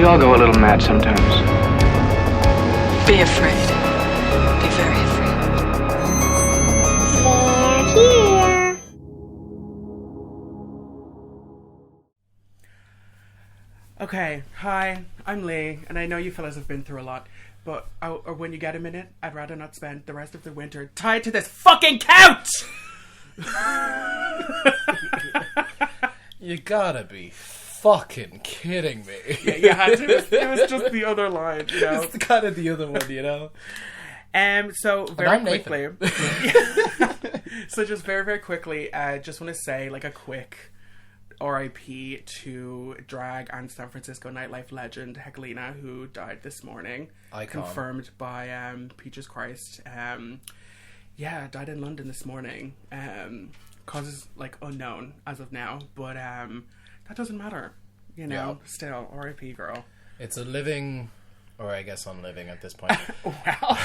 We all go a little mad sometimes. Be afraid. Be very afraid. They're here. Okay, hi, I'm Lee, and I know you fellas have been through a lot, but or when you get a minute, I'd rather not spend the rest of the winter tied to this fucking couch! You gotta be fucking kidding me. Yeah, you had to. It was just the other line, you know. It's kind of the other one, you know. So very I'm quickly. So just very, very quickly, just want to say like a quick R.I.P. to drag and San Francisco nightlife legend Hekelina, who died this morning. Icon. Confirmed by Peaches Christ. Died in London this morning. Causes like unknown as of now, but that doesn't matter, you know. Yeah. Still, R.I.P. girl. It's a living, or I guess unliving at this point. Well,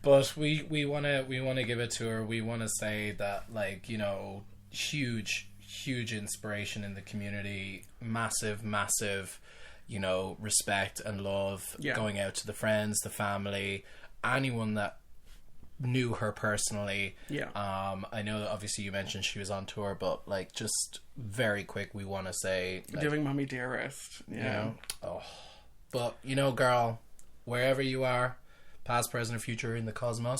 But we wanna give it to her. We wanna say that, like, you know, huge inspiration in the community. Massive, you know, respect and love going out to the friends, the family, anyone that knew her personally. I know that obviously you mentioned she was on tour, but like, just very quick, we want to say, like, doing Mommy Dearest, you know, but you know, girl, wherever you are, past, present, or future in the cosmos.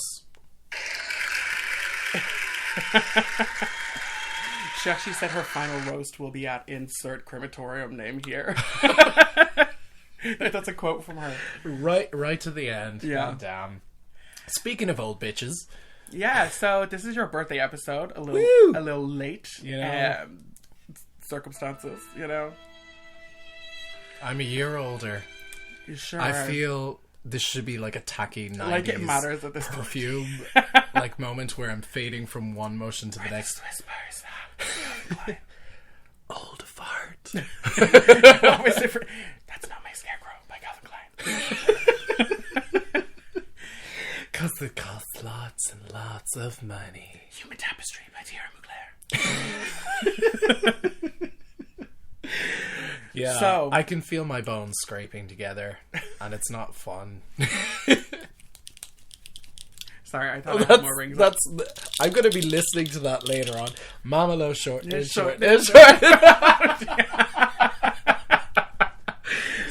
She actually said her final roast will be at insert crematorium name here. That's a quote from her. Right to the end. Yeah. God damn. Speaking of old bitches. Yeah, so this is your birthday episode. A little late. You know. Circumstances, you know. I'm a year older. You sure? I feel this should be like a tacky 90s like it matters at this perfume like moment where I'm fading from one motion to the next. Whispers. Old fart. That's not my Scarecrow by Calvin Klein. Because it costs lots and lots of money. Human Tapestry by Thierry Mugler. Yeah, So I can feel my bones scraping together, and it's not fun. Sorry, I thought I had more rings. I'm going to be listening to that later on. Mamalo short.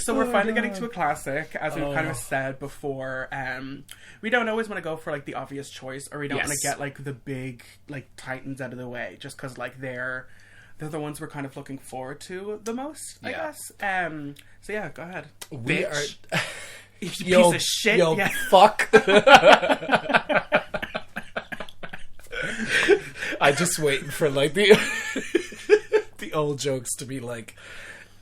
So we're finally getting to a classic, as we've kind of said before. We don't always want to go for like the obvious choice, or we don't want to get like the big like titans out of the way, just because like they're the ones we're kind of looking forward to the most, I guess. So yeah, go ahead. We Bitch. are. You piece of shit. Yo, yeah. fuck. I just waiting for like the old jokes to be like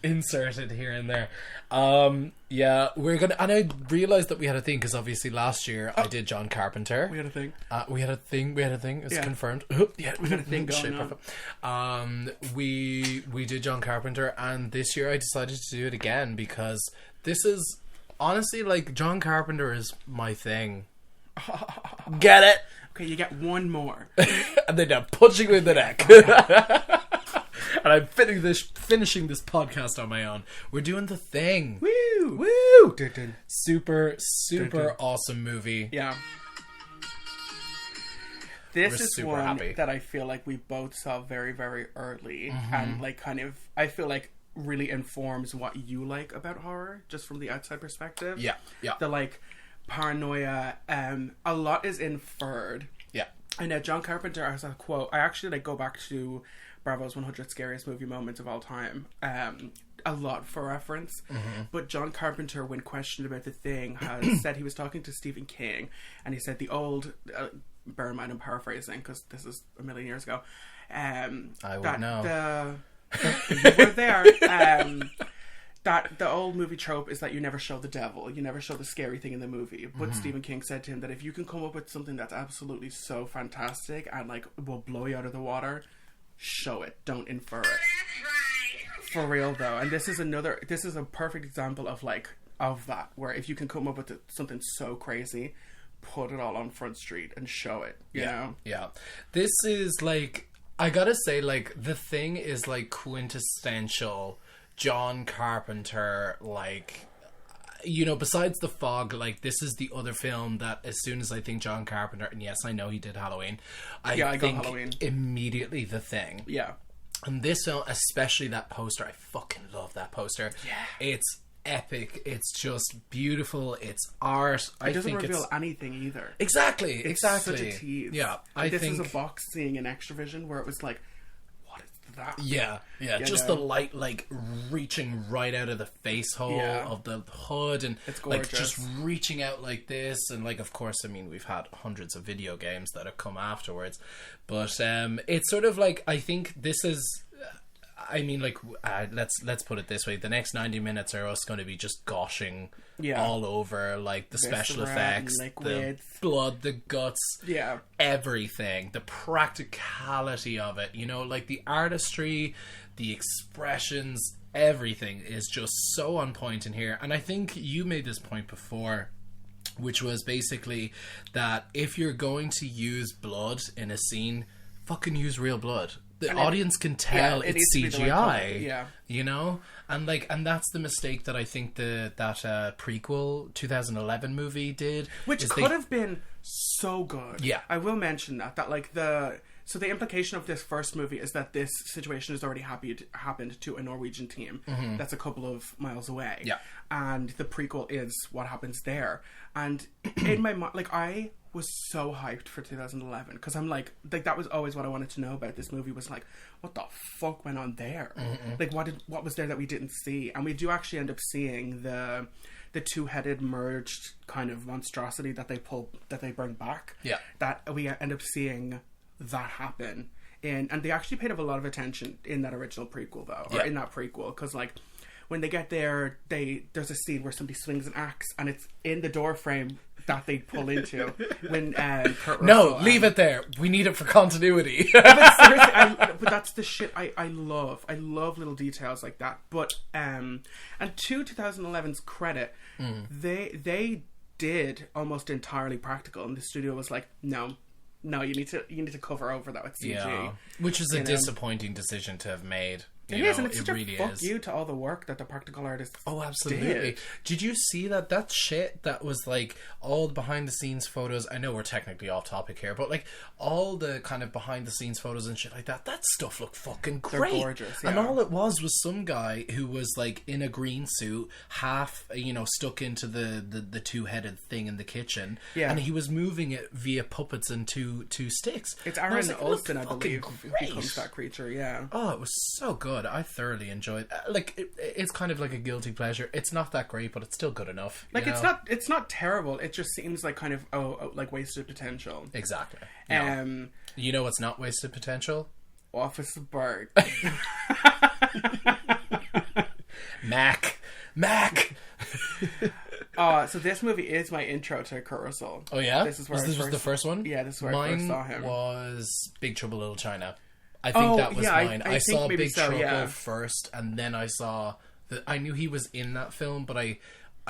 inserted here and there. We're gonna, and I realized that we had a thing because obviously last year I did John Carpenter. We had a thing. We had a thing. It's confirmed. Yeah, we had a thing going on. We did John Carpenter, and this year I decided to do it again because this is honestly like John Carpenter is my thing. Get it? Okay, you get one more. And then I'm punching you in the neck. And I'm finishing this podcast on my own. We're doing The Thing. Woo! Woo! Dun-dun. Super Dun-dun. awesome movie. Yeah. This We're is super one happy. that I feel like we both saw very, very early. And like kind of, I feel like really informs what you like about horror, just from the outside perspective. Yeah. The like paranoia, a lot is inferred. Yeah. I know John Carpenter has a quote. I actually like go back to Bravo's 100 Scariest Movie Moments of All Time. A lot for reference. But John Carpenter, when questioned about The Thing, has said he was talking to Stephen King, and he said the old, bear in mind I'm paraphrasing because this is a million years ago. I would know. You were there. That the old movie trope is that you never show the devil, you never show the scary thing in the movie. But Stephen King said to him that if you can come up with something that's absolutely so fantastic and like will blow you out of the water, show it, don't infer it. For real though. And this is a perfect example of that, where if you can come up with something so crazy, put it all on Front Street and show it, you know? Yeah. This is like, I gotta say, like, The Thing is like quintessential John Carpenter, like, you know, besides The Fog, like, this is the other film that as soon as I think John Carpenter, and yes, I know he did Halloween, I got think Halloween. immediately The Thing. Yeah. And this film, especially that poster, I fucking love that poster. Yeah. It's epic. It's just beautiful. It's art. It doesn't reveal anything either. Exactly. It's exactly. such a tease. Yeah. This is a box seeing an extra vision where it was like, what is that? Yeah. Just the light, like, reaching right out of the face hole of the hood, and it's like gorgeous. just reaching out like this, and like, of course, I mean, we've had hundreds of video games that have come afterwards, but it's sort of like, I think this is. I mean, like, let's put it this way: the next 90 minutes are us going to be just gushing all over, like, the special effects, the blood, the guts, everything, the practicality of it. You know, like the artistry, the expressions, everything is just so on point in here. And I think you made this point before, which was basically that if you're going to use blood in a scene, fucking use real blood. The audience can tell it's CGI, you know, and that's the mistake that I think that prequel 2011 movie did, which could have been so good. Yeah, I will mention that like so the implication of this first movie is that this situation has already happened to a Norwegian team that's a couple of miles away. Yeah, and the prequel is what happens there. And in my mind, like, I was so hyped for 2011 because I'm like that was always what I wanted to know about this movie, was like, what the fuck went on there? Like, what was there that we didn't see? And we do actually end up seeing the two-headed merged kind of monstrosity that they bring back. Yeah, that we end up seeing that happen, and they actually paid a lot of attention in that original prequel though, or in that prequel, because like when they get there, there's a scene where somebody swings an axe, and it's in the door frame that they pull into when Kurt Russell, leave it there. We need it for continuity. But seriously, but that's the shit I love. I love little details like that. But and to 2011's credit, they did almost entirely practical, and the studio was like, no, you need to cover over that with CG, which is a disappointing decision to have made. It is, and it's such a fuck you to all the work that the practical artists absolutely did you see that shit that was like all the behind the scenes photos? I know we're technically off topic here, but like all the kind of behind the scenes photos and shit like that stuff looked fucking great. They're gorgeous, and all it was some guy who was like in a green suit, half, you know, stuck into the two-headed thing in the kitchen, and he was moving it via puppets and two sticks. It's Aaron Olsen, I believe, who becomes that creature. Oh, it was so good. I thoroughly enjoyed it. Like, it's kind of like a guilty pleasure. It's not that great, but it's still good enough. Like, it's not terrible. It just seems like kind of like wasted potential. Exactly. You know what's not wasted potential? Officer Berg. Mac. So this movie is my intro to Kurt Russell. Oh yeah? This was the first one? Yeah, this is where I first saw him. Mine was Big Trouble in Little China. I think that was mine. I saw Big Trouble first, and then I saw I knew he was in that film, but I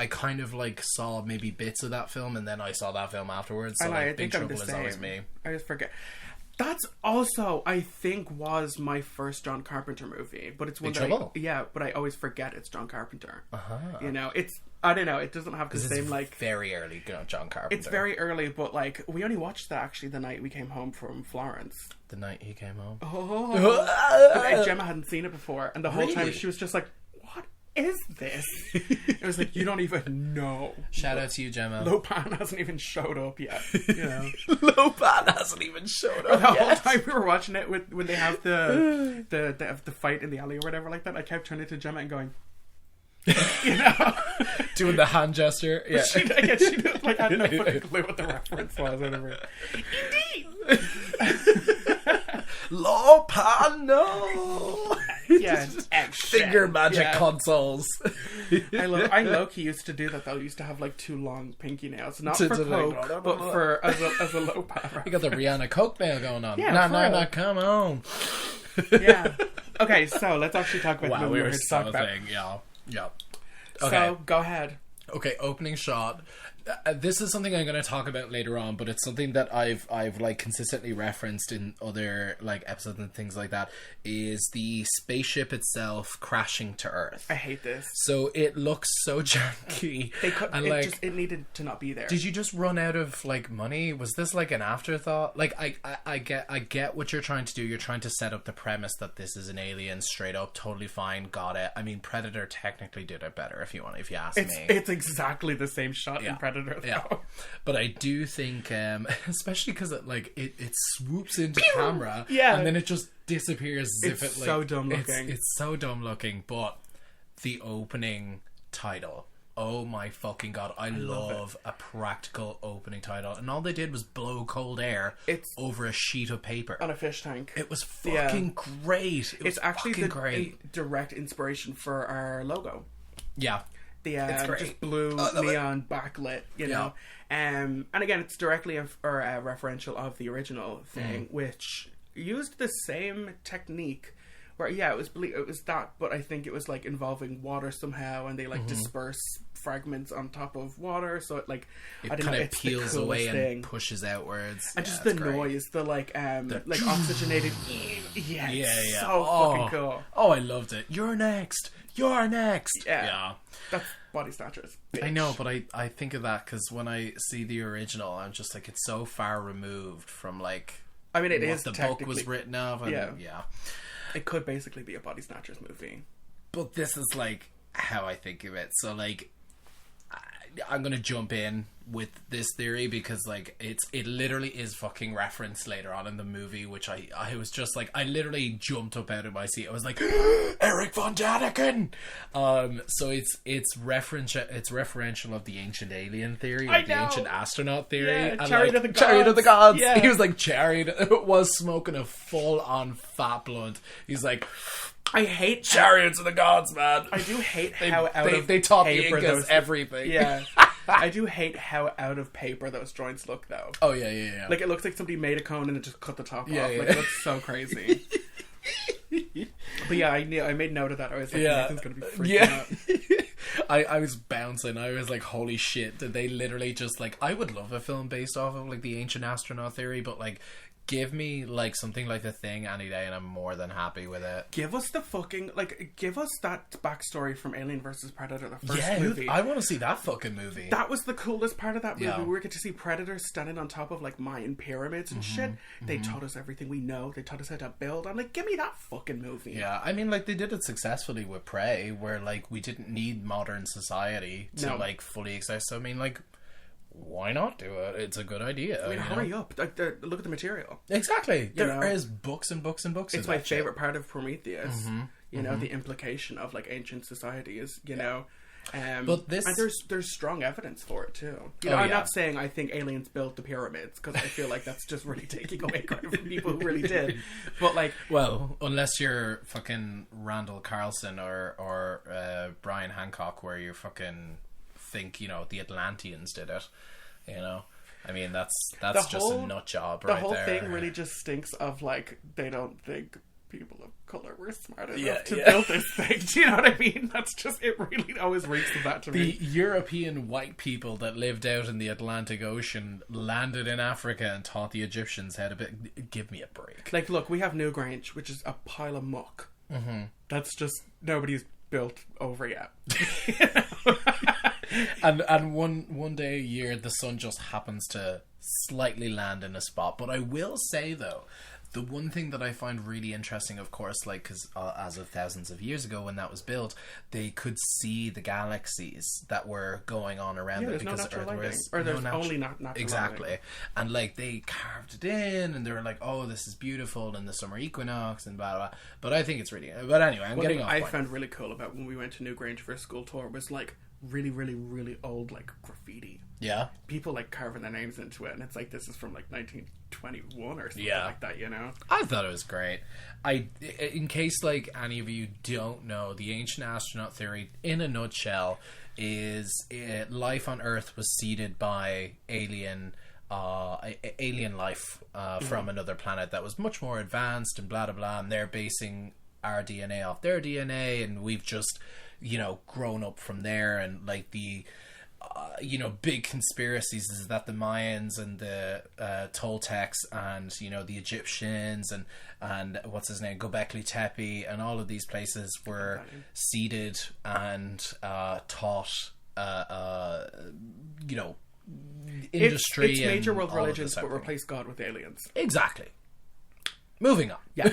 kind of like saw maybe bits of that film, and then I saw that film afterwards. So like, Big Trouble is always me. I just forget. That's also, I think, was my first John Carpenter movie, but it's one but I always forget it's John Carpenter. You know, I don't know, it doesn't have the same, like, very early John Carpenter. It's very early, but like we only watched that actually the night we came home from Florence. The night he came home. And Gemma hadn't seen it before, and the whole time she was just like, "What is this?" It was like, you don't even know. Shout out to you, Gemma. Lopan hasn't even showed up yet. You know, Lopan hasn't even showed up. The whole time we were watching it, when they have the fight in the alley or whatever like that, I kept turning to Gemma and going, you know, doing the hand gesture. Yeah, she did, like, I had no fucking clue what the reference was. Whatever. Indeed. Lopan, no. Yeah, finger magic consoles. I low-key used to do that though. I used to have like two long pinky nails, not for coke, but for as a Lopan. You got the Rihanna Coke nail going on. No, come on. Yeah. Okay, so let's actually talk about the movie we were talking about. Yeah. Okay. So go ahead. Okay, opening shot. This is something I'm going to talk about later on, but it's something that I've like consistently referenced in other like episodes and things like that, is the spaceship itself crashing to Earth. I hate this. So it looks so janky. It needed to not be there. Did you just run out of like money? Was this like an afterthought? Like I get what you're trying to do. You're trying to set up the premise that this is an alien straight up, totally fine, got it. I mean, Predator technically did it better if you ask me. It's exactly the same shot in Predator though. Yeah. But I do think especially because it swoops into camera and then it just disappears as if it like so dumb looking. It's so dumb looking, but the opening title, oh my fucking god, I love a practical opening title, and all they did was blow cold air over a sheet of paper on a fish tank. It was fucking great. It's actually the direct inspiration for our logo. Yeah. The just blue neon backlit, you know, and again, it's directly a referential of the original thing, which used the same technique. Where it was that, but I think it was like involving water somehow, and they like disperse fragments on top of water, so it like it peels away and pushes outwards, and just the great noise, the like oxygenated, so fucking cool. Oh, I loved it. You're next. Yeah. That's Body Snatchers, bitch. I know, but I think of that because when I see the original, I'm just like, it's so far removed from like, I mean, it what is the book was written of, and yeah. It could basically be a Body Snatchers movie. But this is like how I think of it. So like I'm gonna jump in with this theory because like it literally is fucking referenced later on in the movie, which I was just like, I literally jumped up out of my seat. I was like, Eric von Daniken. So it's referential of the ancient alien theory, or the ancient astronaut theory. Yeah, Chariot of the Gods. Chariot of the Gods. Yeah. He was like, Chariot was smoking a full on fat blunt. He's like, I hate Chariots of the Gods, man. I do hate how they taught the Incas everything. Yeah. I do hate how out of paper those joints look, though. Oh, yeah. Like, it looks like somebody made a cone and it just cut the top off. Yeah. Like, it looks so crazy. But yeah, I made note of that. I was like, Nathan's going to be freaking out. I was bouncing. I was like, holy shit. Did they literally just, like... I would love a film based off of, like, the ancient astronaut theory, but, like... Give me, like, something like The Thing any day and I'm more than happy with it. Give us the fucking... Like, give us that backstory from Alien vs. Predator, the first movie. I want to see that fucking movie. That was the coolest part of that movie. Yeah. We get to see Predators standing on top of, like, Mayan pyramids and shit. They taught us everything we know. They taught us how to build. I'm like, give me that fucking movie. Yeah, I mean, like, they did it successfully with Prey, where, like, we didn't need modern society to, like, fully exist. So, I mean, like... Why not do it? It's a good idea. I mean, hurry up. Like, look at the material. Exactly. There is books and books and books. It's my favorite part of Prometheus. You know, the implication of, like, ancient society is, you know... but this... And there's strong evidence for it, too. You know, I'm not saying I think aliens built the pyramids, because I feel like that's just really taking away credit from people who really did. But, like... Well, unless you're fucking Randall Carlson or Brian Hancock, where you fucking... think, you know, the Atlanteans did it, you know. I mean, that's just a nut job right there. The whole thing really just stinks of, like, they don't think people of color were smart enough to build this thing. Do you know what I mean? That's just, it really always reeks of that to me. The European white people that lived out in the Atlantic Ocean landed in Africa and taught the Egyptians how to give me a break. Like, look, we have Newgrange, which is a pile of muck. That's just, nobody's built over yet. And one day a year the sun just happens to slightly land in a spot. But I will say though, the one thing that I find really interesting, of course, like, because as of thousands of years ago when that was built, they could see the galaxies that were going on around it because Earth was... Or there's only natural Exactly. lighting. And, like, they carved it in, and they were like, oh, this is beautiful in the summer equinox, and blah, blah. But I think it's really... But anyway, I'm getting off point. I found really cool about when we went to Newgrange for a school tour was, like, really, really, really old, like, graffiti. Yeah. People, like, carving their names into it, and it's like, this is from, like, 1921 or something like that, you know? I thought it was great. In case, like, any of you don't know, the ancient astronaut theory, in a nutshell, is life on Earth was seeded by alien life from another planet that was much more advanced and blah, blah, blah, and they're basing our DNA off their DNA, and we've just, you know, grown up from there, and, like, the you know, big conspiracies is that the Mayans and the Toltecs and, you know, the Egyptians and what's his name, Göbekli Tepe, and all of these places were seeded and taught, you know, industry. It's major and world all of religions, this but everything. replace God with aliens. Exactly. Moving on. Yeah.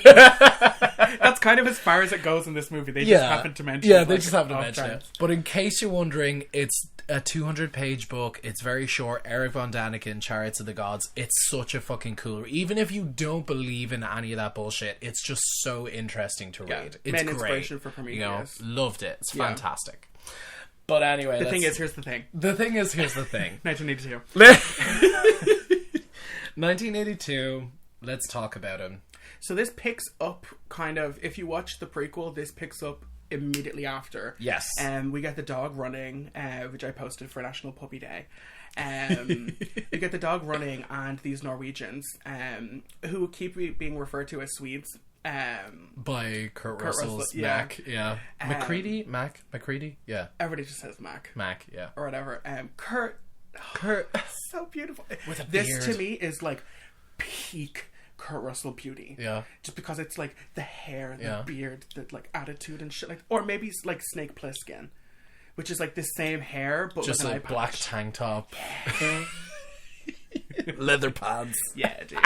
That's kind of as far as it goes in this movie. They just happen to mention Yeah, it, they like, just happen to off mention it. chance. But in case you're wondering, it's a 200-page book. It's very short. Eric von Daniken, Chariots of the Gods. It's such a fucking cool... Even if you don't believe in any of that bullshit, it's just so interesting to read. It's main great. inspiration for Prometheus. You know, loved it. It's Yeah. fantastic. But anyway... The thing is, here's the thing. The thing is, here's the thing. 1982. 1982. Let's talk about him. So this picks up kind of, if you watch the prequel, this picks up immediately after. Yes. We get the dog running, which I posted for National Puppy Day. We get the dog running, and these Norwegians, who keep being referred to as Swedes. By Kurt Russell, Russell's yeah. Mac. Yeah. McCready? McCready? Yeah. Everybody just says Mac. Mac, yeah. Or whatever. Kurt. So beautiful. With a this beard. to me is like peak Kurt Russell beauty. Yeah. Just because it's like the hair, the Yeah. beard, the like attitude and shit, like, or maybe it's like Snake Plissken, which is like the same hair but Just with a an eye black patch. tank top. Leather pants. Yeah, dude.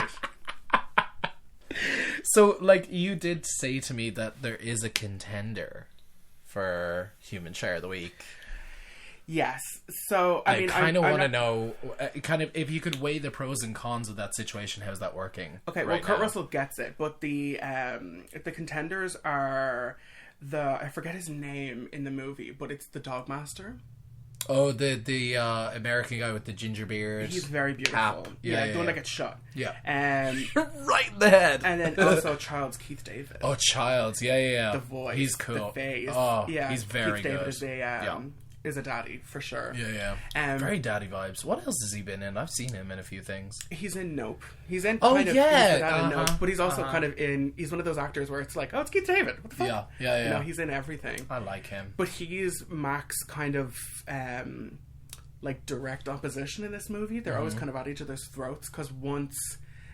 So, like, you did say to me that there is a contender for Human Share of the Week. Yes. So I mean, kind of I'm want to not- know, kind of, if you could weigh the pros and cons of that situation. How's that working? Okay, well, right Kurt now? Russell gets it, but the contenders are I forget his name in the movie, but it's the Dogmaster. Oh, the American guy with the ginger beard. He's very beautiful. Cap. Yeah, the yeah, one that yeah. gets shot. Yeah. Right in the head. And then also Child's Keith David. Oh, Childs. Yeah. The voice. He's cool. The face. Oh, yeah. he's very Keith David good. is a daddy for sure. Yeah. Very daddy vibes. What else has he been in? I've seen him in a few things. He's in Nope. He's in Oh, kind of yeah. he's the dad in Nope, but he's also Uh-huh. kind of in. He's one of those actors where it's like, oh, it's Keith David. What the fuck? Yeah. You know, he's in everything. I like him. But he's Mac's kind of like direct opposition in this movie. They're always kind of at each other's throats because once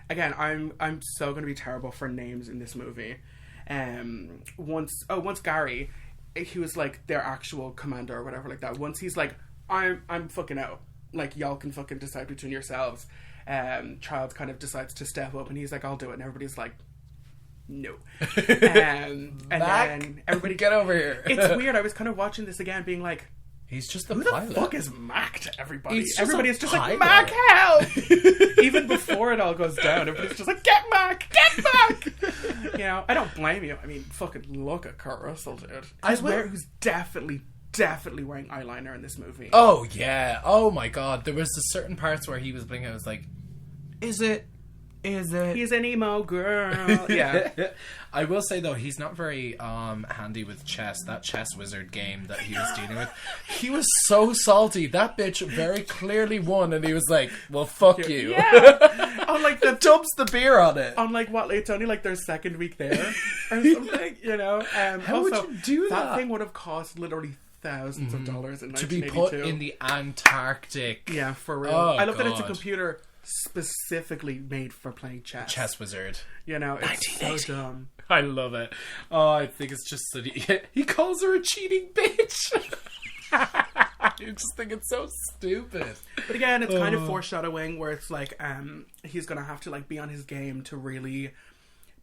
I'm so going to be terrible for names in this movie. Once Gary, he was like their actual commander or whatever like that. Once he's like, I'm fucking out. Like, y'all can fucking decide between yourselves. Child kind of decides to step up and he's like, I'll do it. And everybody's like, no. And Mac, then everybody get over here. It's weird. I was kind of watching this again being like, He's just the who pilot. the fuck is Mac to everybody? He's just Everybody a is just like, pilot. Mac, help! Even before it all goes down, everybody's just like, get Mac! Get Mac! You know, I don't blame you. I mean, fucking look at Kurt Russell, dude. Who's definitely wearing eyeliner in this movie. Oh, yeah. Oh, my God. There was certain parts where he was blinking. I was like, is it? He's an emo girl. Yeah. I will say, though, he's not very handy with chess. That chess wizard game that he was dealing with. He was so salty. That bitch very clearly won, and he was like, well, fuck you. Yeah. On like the Dumps the beer on it. on like what? It's only like their second week there or something. You know. How would you do that? That thing would have cost literally thousands of dollars in To be 1982. put in the Antarctic. Yeah, for real. Oh, I love that it's a God. computer specifically made for playing chess. Chess wizard. You know, it's 1980. so dumb. I love it. Oh, I think it's just that he calls her a cheating bitch. I just think it's so stupid. But again, it's kind of foreshadowing where it's like he's gonna have to like be on his game to really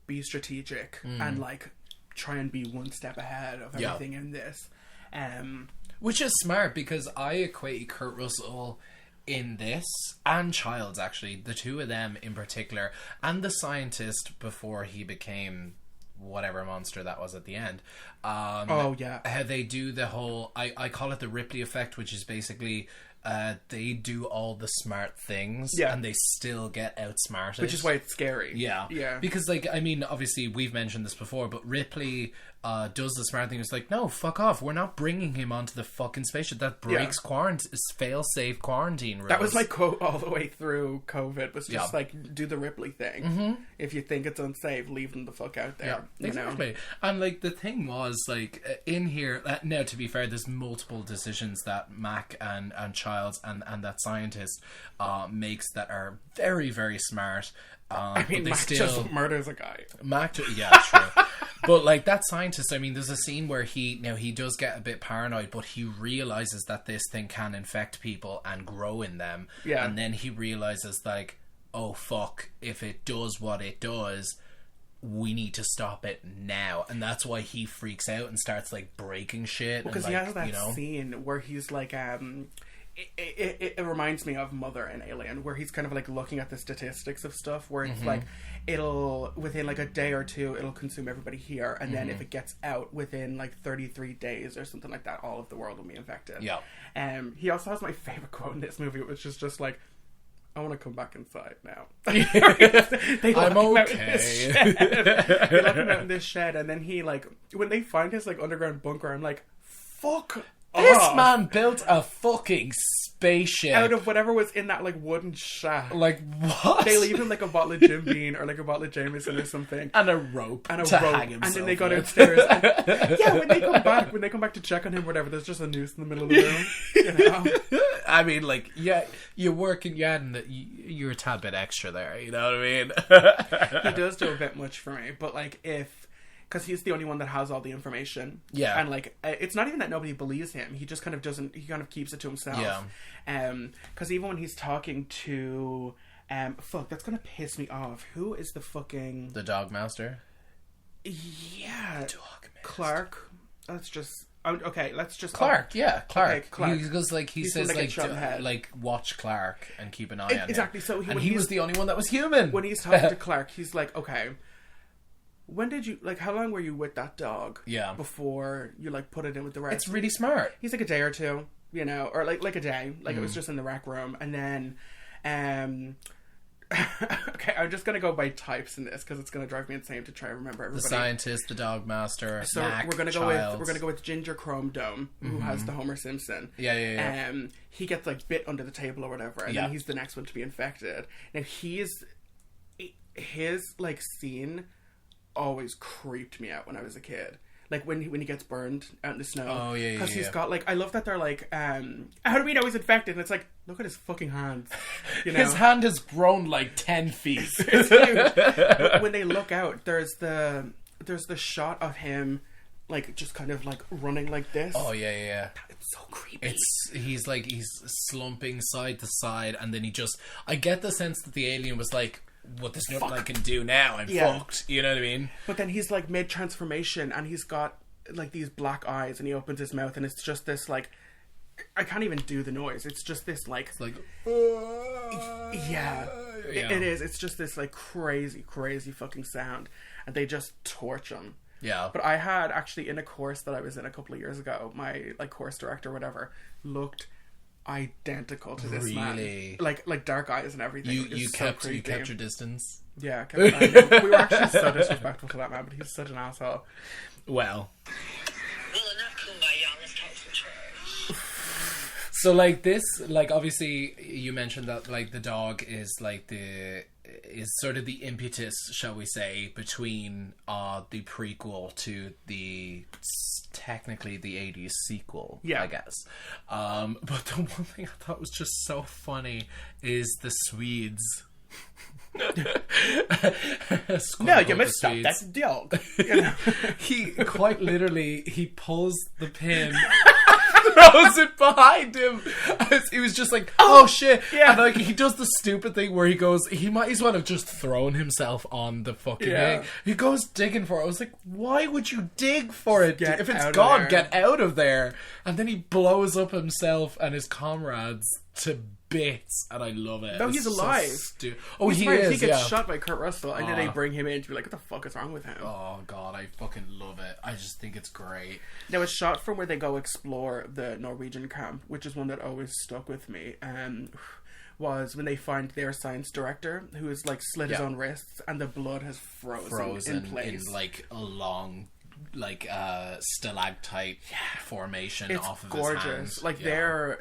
be strategic and like try and be one step ahead of Yeah. everything in this. Which is smart because I equate Kurt Russell in this and Childs, actually, the two of them in particular, and the scientist before he became whatever monster that was at the end. Oh yeah. How they do the whole, I call it the Ripley effect, which is basically they do all the smart things and they still get outsmarted. Which is why it's scary. Yeah. Yeah. Because, like, I mean, obviously we've mentioned this before, but Ripley does the smart thing. It's like, no, fuck off. We're not bringing him onto the fucking spaceship. That breaks fail-safe quarantine rules. That was my quote all the way through COVID. Was just like, do the Ripley thing. Mm-hmm. If you think it's unsafe, leave them the fuck out there. Yeah, exactly. You know? And like the thing was, like, in here, now to be fair, there's multiple decisions that Mac and Childs and that scientist makes that are very, very smart. I mean, Mac just murders a guy. Yeah, true. But like that scientist, I mean, there's a scene where he does get a bit paranoid, but he realizes that this thing can infect people and grow in them. Yeah. And then he realizes, like, oh fuck, if it does what it does, we need to stop it now. And that's why he freaks out and starts like breaking shit. Because he has that scene where he's like, it reminds me of Mother and Alien, where he's kind of like looking at the statistics of stuff, where it's like, it'll, within like a day or two, it'll consume everybody here, and then if it gets out within like 33 days or something like that, all of the world will be infected. Yeah. He also has my favorite quote in this movie, which is just like, I want to come back inside now. I'm okay. They lock him out in this shed, and then he, like, when they find his like underground bunker, I'm like, fuck. This man built a fucking spaceship out of whatever was in that like wooden shack. Like, what? They leave him like a bottle of Jim Beam or like a bottle of Jameson or something, and a rope hang himself and then they go downstairs. And, when they come back to check on him, or whatever, there's just a noose in the middle of the room. You know? I mean, like, yeah, you're working, you're a tad bit extra there. You know what I mean? He does do a bit much for me, but like because he's the only one that has all the information. Yeah. And, like, it's not even that nobody believes him. He just kind of doesn't... He kind of keeps it to himself. Yeah. Because even when he's talking to... fuck, that's going to piss me off. Who is the fucking... The dog master? Yeah. Dog master. Clark. Let's just... Okay, let's just... Clark, Clark. Okay, Clark. He goes, like, he says, like, watch Clark and keep an eye on him. Exactly. So he was the only one that was human. When he's talking to Clark, he's like, okay... When did you, like, how long were you with that dog? Yeah. Before you, like, put it in with the rest? It's really smart. He's like a day or two, you know, or like a day. Like, it was just in the rec room. And then, okay, I'm just going to go by types in this because it's going to drive me insane to try and remember everybody. The scientist, the dog master, so Mac, we're going to go with Ginger Chrome Dome, who has the Homer Simpson. Yeah. He gets, like, bit under the table or whatever, and then he's the next one to be infected. Now, his, like, scene... always creeped me out when I was a kid. Like when he gets burned out in the snow. Oh yeah. Because he's got like, I love that they're like, how do we know he's infected? And it's like, look at his fucking hands. You know? His hand has grown like 10 feet. It's huge. But when they look out, there's the shot of him like just kind of like running like this. Oh yeah. It's so creepy. He's slumping side to side, and then I get the sense that the alien was like, what there's nothing I can do now, I'm fucked. You know what I mean? But then he's like mid transformation, and he's got like these black eyes, and he opens his mouth, and it's just this like, I can't even do the noise. It's just this like, it's like, yeah. It is. It's just this like crazy fucking sound, and they just torch him. Yeah. But I had actually, in a course that I was in a couple of years ago, my like course director or whatever looked identical to this man. Like dark eyes and everything. You kept your distance. Yeah, we were actually so disrespectful to that man, but he's such an asshole. Well, enough kumbaya, let's talk some trash. So like this, like obviously you mentioned that like the dog is sort of the impetus, shall we say, between the prequel to the technically the 80s sequel, I guess. But the one thing I thought was just so funny is the Swedes. No, you must stop that dog. You know? He quite literally, he pulls the pin, throws it behind him. He was just like, oh shit. Yeah. And like he does the stupid thing where he goes, he might as well have just thrown himself on the fucking thing. He goes digging for it. I was like, why would you dig for it? If it's gone, get out of there. And then he blows up himself and his comrades to bits, and I love it. No, he's alive. He is. He gets shot by Kurt Russell, and then they bring him in to be like, what the fuck is wrong with him? Oh god, I fucking love it. I just think it's great. Now, it's shot from where they go explore the Norwegian camp, which is one that always stuck with me. Was when they find their science director, who has like slit his own wrists, and the blood has frozen in place, in like a long like stalactite formation It's off of gorgeous. his hand. Like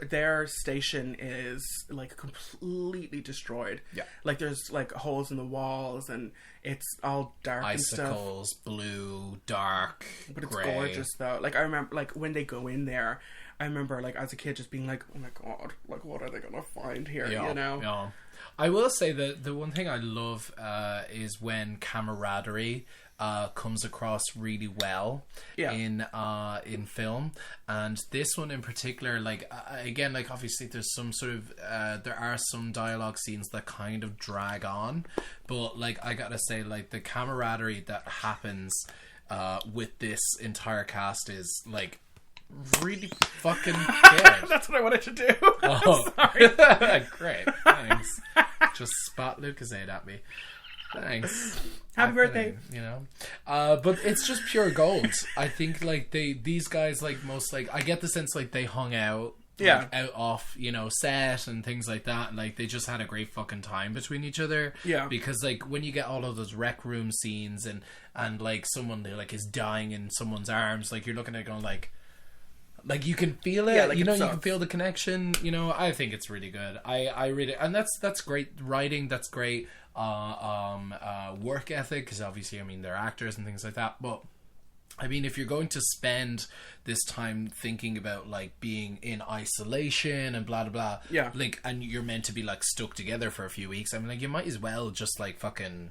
their station is like completely destroyed. Yeah. Like there's like holes in the walls and it's all dark and stuff. Icicles, blue, dark, But it's gray. gorgeous though. Like I remember like when they go in there, I remember like as a kid just being like, oh my god, like what are they gonna find here? Yeah, You know? yeah. I will say that the one thing I love is when camaraderie comes across really well in film, and this one in particular, like again, like obviously there's some sort of there are some dialogue scenes that kind of drag on, but like I gotta say, like the camaraderie that happens with this entire cast is like really fucking good. That's what I wanted to do. Oh, sorry. Great, thanks. Just spot Lucasade at me. Thanks. Happy birthday. You know, but it's just pure gold. I think like these guys like most like I get the sense like they hung out. Yeah. Like, out off, you know, set and things like that. And, like, they just had a great fucking time between each other. Yeah. Because, like, when you get all of those rec room scenes and like, someone, like, is dying in someone's arms, like, you're looking at it going, like, you can feel it, like you know, it you can sucks. feel the connection, you know. I think it's really good. I really, and that's great writing, that's great work ethic, because obviously, I mean, they're actors and things like that, but I mean, if you're going to spend this time thinking about, like, being in isolation and blah, blah, blah, Yeah. like, and you're meant to be, like, stuck together for a few weeks, I mean, like, you might as well just, like, fucking,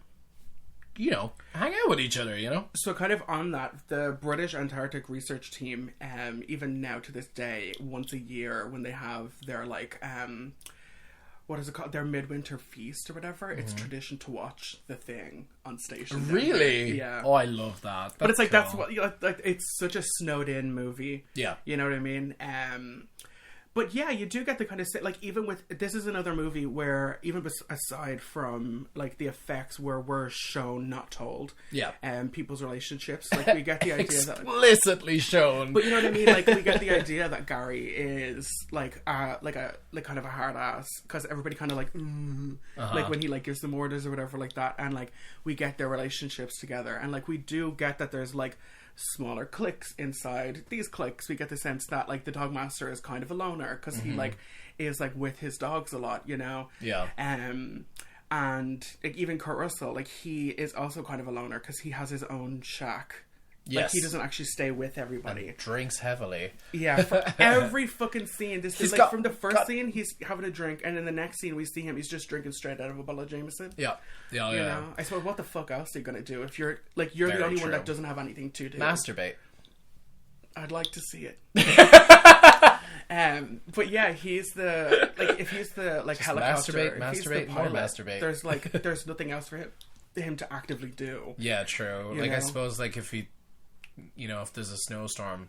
you know, hang out with each other, you know? So kind of on that, the British Antarctic Research Team, even now to this day, once a year when they have their like, what is it called? Their midwinter feast or whatever. It's tradition to watch The Thing on station. Really? Yeah. Oh, I love that. But it's like cool. that's what like it's such a snowed in movie. Yeah. You know what I mean? But yeah, you do get the kind of like even with this is another movie where even aside from like the effects where we're shown not told, people's relationships, like we get the idea that explicitly shown. but you know what I mean, like we get the idea that Gary is like kind of a hard ass because everybody kind of like like when he like gives them orders or whatever like that, and like we get their relationships together, and like we do get that there's like smaller cliques inside these cliques. We get the sense that like the dog master is kind of a loner because he like is like with his dogs a lot, you know. And like, even Kurt Russell, like he is also kind of a loner because he has his own shack. Yes. Like he doesn't actually stay with everybody. And drinks heavily. Yeah, for every fucking scene. This is like from the first scene, he's having a drink, and in the next scene, we see him. He's just drinking straight out of a bottle of Jameson. Yeah. You know, I suppose what the fuck else are you gonna do if you're like Very the only one true. that doesn't have anything to do? Masturbate. I'd like to see it. But yeah, he's the like if he's the like Just helicopter, masturbate, if he's the masturbate, more pilot, masturbate. There's like there's nothing else for him to actively do. Yeah, true. You Like I know? suppose like if he, you know, if there's a snowstorm,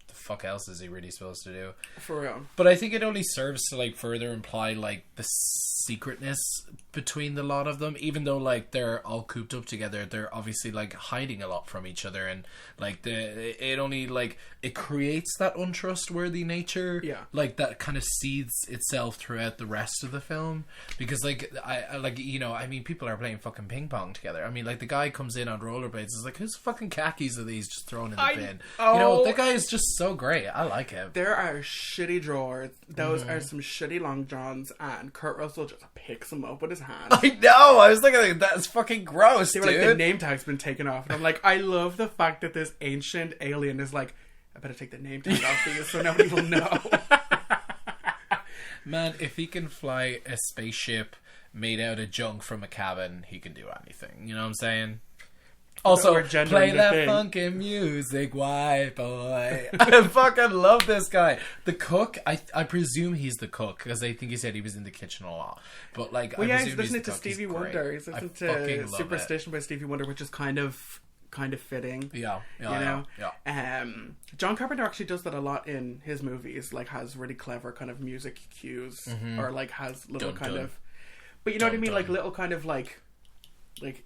the fuck else is he really supposed to do? For real. But I think it only serves to like further imply like the secretness between the lot of them, even though like they're all cooped up together, they're obviously like hiding a lot from each other, and like it only like it creates that untrustworthy nature, like that kind of seeds itself throughout the rest of the film, because like I like, you know, I mean, people are playing fucking ping pong together. I mean, like the guy comes in on rollerblades, is like, whose fucking khakis are these just thrown in the bin? You know, that guy is just so great. I like him. There are shitty drawers. Those are some shitty long johns, and Kurt Russell just picks them up with his hand. I know. I was thinking like, that's fucking gross, They were like, the name tag's been taken off, and I'm like, I love the fact that this ancient alien is like, I better take the name tag off these so nobody will know. Man, if he can fly a spaceship made out of junk from a cabin, he can do anything. You know what I'm saying? Also, we're gendering play the that thing. funky music, white boy. I fucking love this guy. The cook, I presume he's the cook, because I think he said he was in the kitchen a lot. But like, Well, I yeah, presume he's listening the to cook. He's Stevie great. Wonder. He's I listening fucking to love Superstition by Stevie Wonder, which is kind of fitting. Yeah, You know? yeah. John Carpenter actually does that a lot in his movies, like has really clever kind of music cues, or like has little Dun, kind dun. of, but you know what I mean, Dun, like dun. little kind of like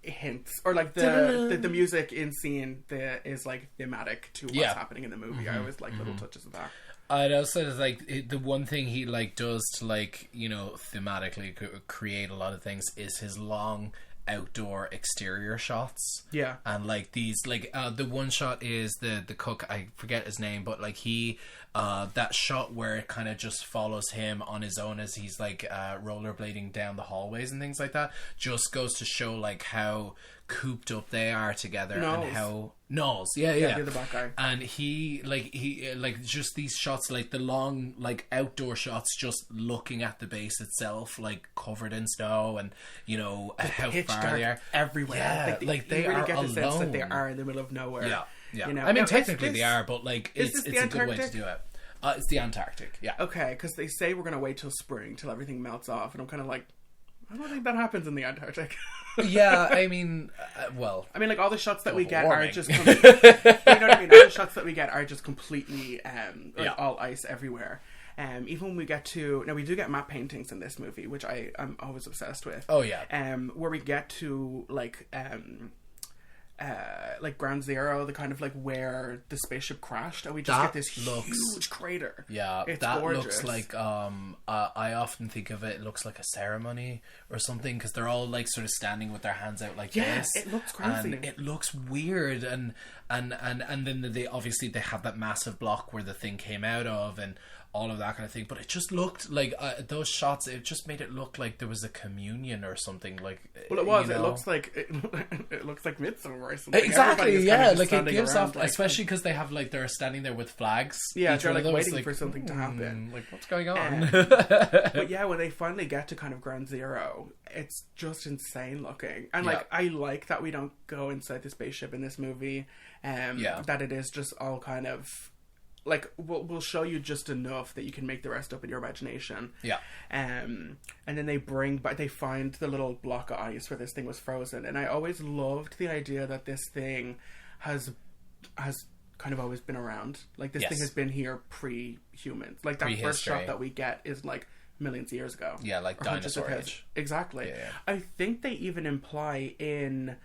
hints, or like the music in scene is like thematic to what's happening in the movie. I always like little touches of that. I'd also like the one thing he like does to like, you know, thematically create a lot of things is his long outdoor exterior shots. Yeah. And like these, like the one shot is the cook, I forget his name, but like he that shot where it kind of just follows him on his own as he's like rollerblading down the hallways and things like that, just goes to show like how cooped up they are together. Knowles. And how Knowles, yeah, the other black guy. and he just these shots, like the long like outdoor shots, just looking at the base itself, like covered in snow, and you know how Pitch far dark they are everywhere. Yeah, like they you really are get the sense that alone. they are in the middle of nowhere. Yeah. You know? I mean, Now, technically is they this- are, but like is it's this the a good way to Antarctic? do it. It's the Antarctic. Yeah. Okay, because they say we're gonna wait till spring till everything melts off, and I'm kind of like, I don't think that happens in the Antarctic. Yeah, I mean, well, I mean, like all the shots that we get warming. are just, you know what I mean? All the shots that we get are just completely, Yeah. all ice everywhere. Even when we get to, now we do get matte paintings in this movie, which I'm always obsessed with. Oh, yeah. Where we get to like Ground Zero, the kind of like where the spaceship crashed, and we just That get this huge crater. yeah, It's that gorgeous. looks like I often think of it looks like a ceremony or something, because they're all like sort of standing with their hands out like Yeah, this. it looks crazy. And it looks weird, and then they obviously they have that massive block where the thing came out of, and all of that kind of thing. But it just looked like those shots. It just made it look like there was a communion or something. Like, Well, it was. you It know? looks like it looks like Midsummer or something. Exactly, Everybody's yeah. kind of just Like it standing gives around, off, like, especially because they have like they're standing there with flags. Yeah, each they're one of like those, waiting for something to happen. Like, what's going on? But yeah, when they finally get to kind of Ground Zero, it's just insane looking. And like, Yeah. I like that we don't go inside the spaceship in this movie. Yeah. That it is just all kind of like we'll show you just enough that you can make the rest up in your imagination. Yeah. And then they find the little block of ice where this thing was frozen. And I always loved the idea that this thing has kind of always been around. Like, this Yes. thing has been here pre-humans. Like, that first Prehistory. shot that we get is like millions of years ago. Yeah, like Or hundreds of dinosaur years. age. Exactly. Yeah. I think they even imply in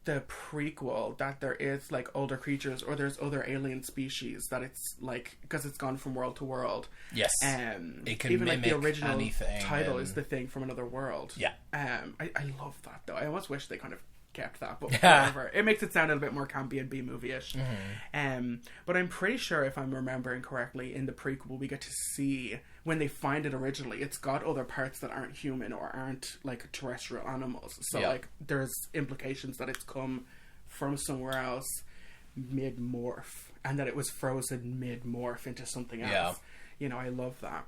the prequel that there is like older creatures or there's other alien species, that it's like, because it's gone from world to world. Yes. It can even like the mimic original anything, title and- is The Thing from Another World. Yeah. I love that though. I almost wish they kind of kept that, but Yeah. whatever. It makes it sound a little bit more campy and B-movie-ish. But I'm pretty sure, if I'm remembering correctly, in the prequel we get to see when they find it originally, it's got other parts that aren't human or aren't like terrestrial animals. So Yeah. like there's implications that it's come from somewhere else mid-morph, and that it was frozen mid-morph into something else. Yeah. You know, I love that.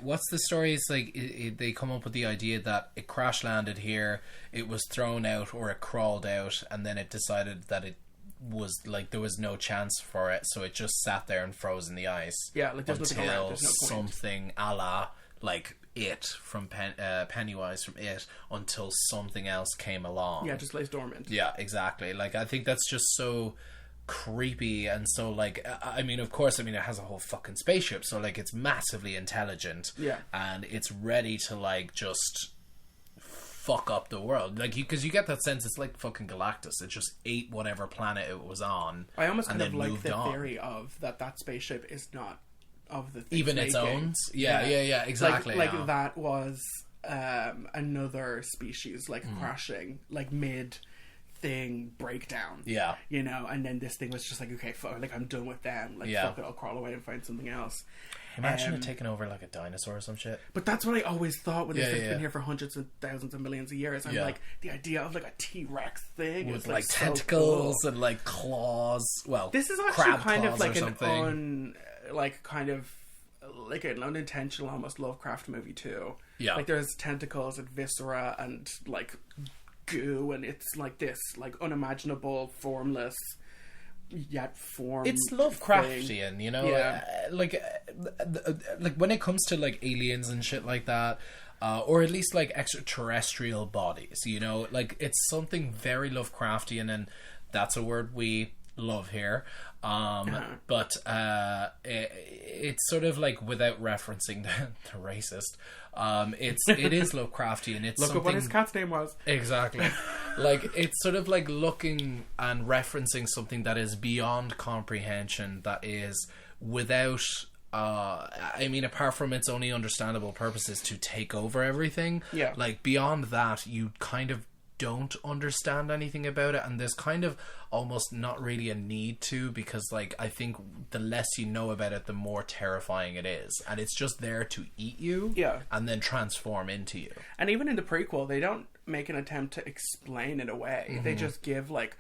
What's the story? It's like they come up with the idea that it crash landed here, it was thrown out or it crawled out, and then it decided that it was like there was no chance for it, so it just sat there and froze in the ice. Yeah, like there's nothing around, until there's no point. something a la like It from Pennywise from It, until something else came along. Yeah, it just lays dormant. Yeah, exactly. Like, I think that's just so creepy, and so like, I mean, of course, I mean, it has a whole fucking spaceship, so like it's massively intelligent. Yeah. And it's ready to like just fuck up the world, like, because you get that sense it's like fucking Galactus. It just ate whatever planet it was on. I almost and kind of then like moved the on. theory of that spaceship is not of the thing's Even its making. own. Yeah, exactly. Like yeah. that was another species like crashing, like mid thing breakdown. Yeah. You know, and then this thing was just like, okay, fuck, like I'm done with them. Like, Yeah. fuck it, I'll crawl away and find something else. Imagine it taking over like a dinosaur or some shit. But that's what I always thought when this thing's yeah. been here for hundreds of thousands of millions of years. I'm Yeah. like, the idea of like a T-Rex thing With is like so tentacles cool. and like claws. Well, This is actually crab kind of claws like or something. kind of like an unintentional, almost Lovecraft movie too. Yeah. Like there's tentacles and viscera and like goo, and it's like this like unimaginable, formless yet formed. It's Lovecraftian, you know. Yeah. Like when it comes to like aliens and shit like that, or at least like extraterrestrial bodies, you know, like it's something very Lovecraftian, and that's a word we love here. But it's sort of like, without referencing the racist, it is Lovecraftian. It's Look something, up what his cat's name was. exactly. Like, it's sort of like looking and referencing something that is beyond comprehension, that is without I mean, apart from its only understandable purpose is to take over everything. Yeah. Like, beyond that, you kind of don't understand anything about it, and there's kind of almost not really a need to, because, like, I think the less you know about it, the more terrifying it is, and it's just there to eat you, and then transform into you. And even in the prequel, they don't make an attempt to explain it away. They just give, like,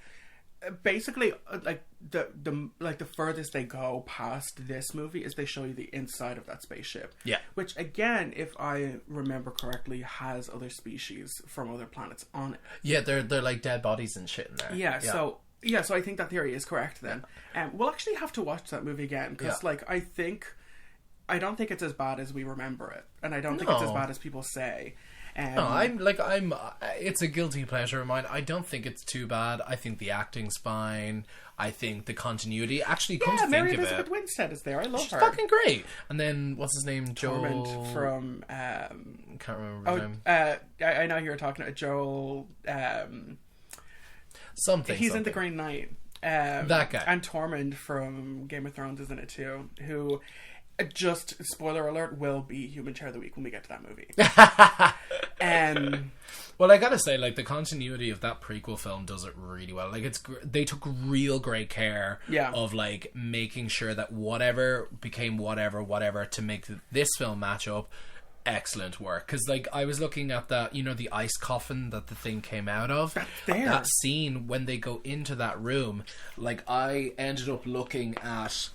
basically, like, the furthest they go past this movie is they show you the inside of that spaceship. Yeah. Which, again, if I remember correctly, has other species from other planets on it. Yeah, they're like dead bodies and shit in there. Yeah. So I think that theory is correct then. We'll actually have to watch that movie again, because, like, I don't think it's as bad as we remember it. And I don't think it's as bad as people say. No, it's a guilty pleasure of mine. I don't think it's too bad. I think the acting's fine. I think the continuity actually comes to think Mary of it. Elizabeth Winstead is there. I love She's her. fucking great. And then what's his name? Torment Joel from can't remember his name. I know who you're talking about. Joel Something. He's in The Green Knight. That guy. And Tormund from Game of Thrones is in it too. Who, just spoiler alert, will be Human Chair of the Week when we get to that movie. Well, I gotta say, like, the continuity of that prequel film does it really well. Like, they took real great care of, like, making sure that whatever became whatever to make this film match up. Excellent work. Because, like, I was looking at that, you know, the ice coffin that the thing came out of. That's there. That scene when they go into that room, like, I ended up looking at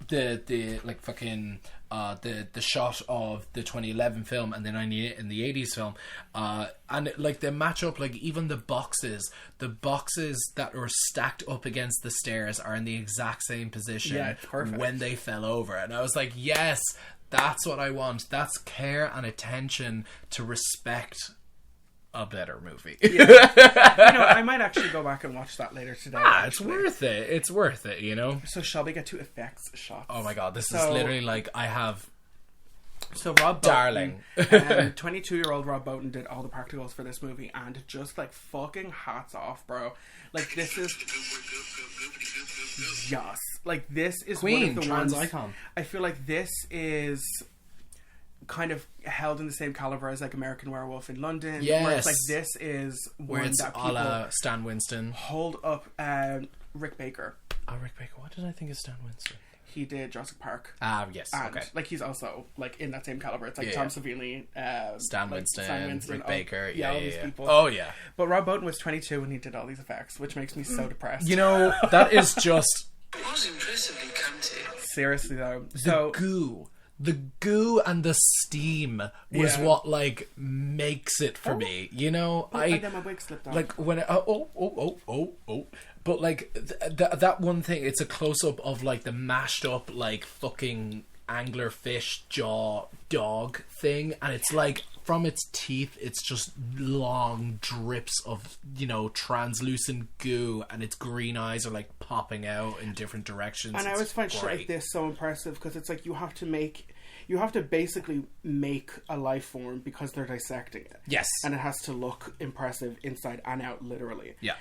the like fucking the shot of the 2011 film and then in the 80s film, and like they match up. Like, even the boxes that were stacked up against the stairs are in the exact same position when they fell over, and I was like, yes, that's what I want. That's care and attention to respect a better movie. I might actually go back and watch that later today. It's worth it. It's worth it, you know? So shall we get to effects shots? Oh my god, this is literally like I have... So Rob Darling. Bottin, 22-year-old Rob Bottin did all the practicals for this movie, and just, like, fucking hats off, bro. Like, this is... Yes. Like, this is Queen, one of the trans ones... icon. I feel like this is kind of held in the same caliber as, like, American Werewolf in London. Yes. Where it's like, this is where one it's that a people la Stan Winston. hold up. Rick Baker. Oh, Rick Baker. What did I think of Stan Winston? He did Jurassic Park. Yes, and, okay. like, he's also, like, in that same caliber. It's like Tom Savini, Stan Winston, Rick Baker. All these people. Oh, yeah. But Rob Bottin was 22 when he did all these effects, which makes me so depressed. You know, that is just... It was impressively cunty. Seriously, though. The goo and the steam was what, like, makes it for me. You know, and then my wig slipped off. Like, when but, like, that one thing, it's a close-up of, like, the mashed up, like, fucking anglerfish jaw dog thing, and it's, like, from its teeth, it's just long drips of, you know, translucent goo, and its green eyes are, like, popping out in different directions. And I always find shit like this so impressive, because it's like you have to basically make a life form because they're dissecting it. Yes. And it has to look impressive inside and out, literally. Yeah.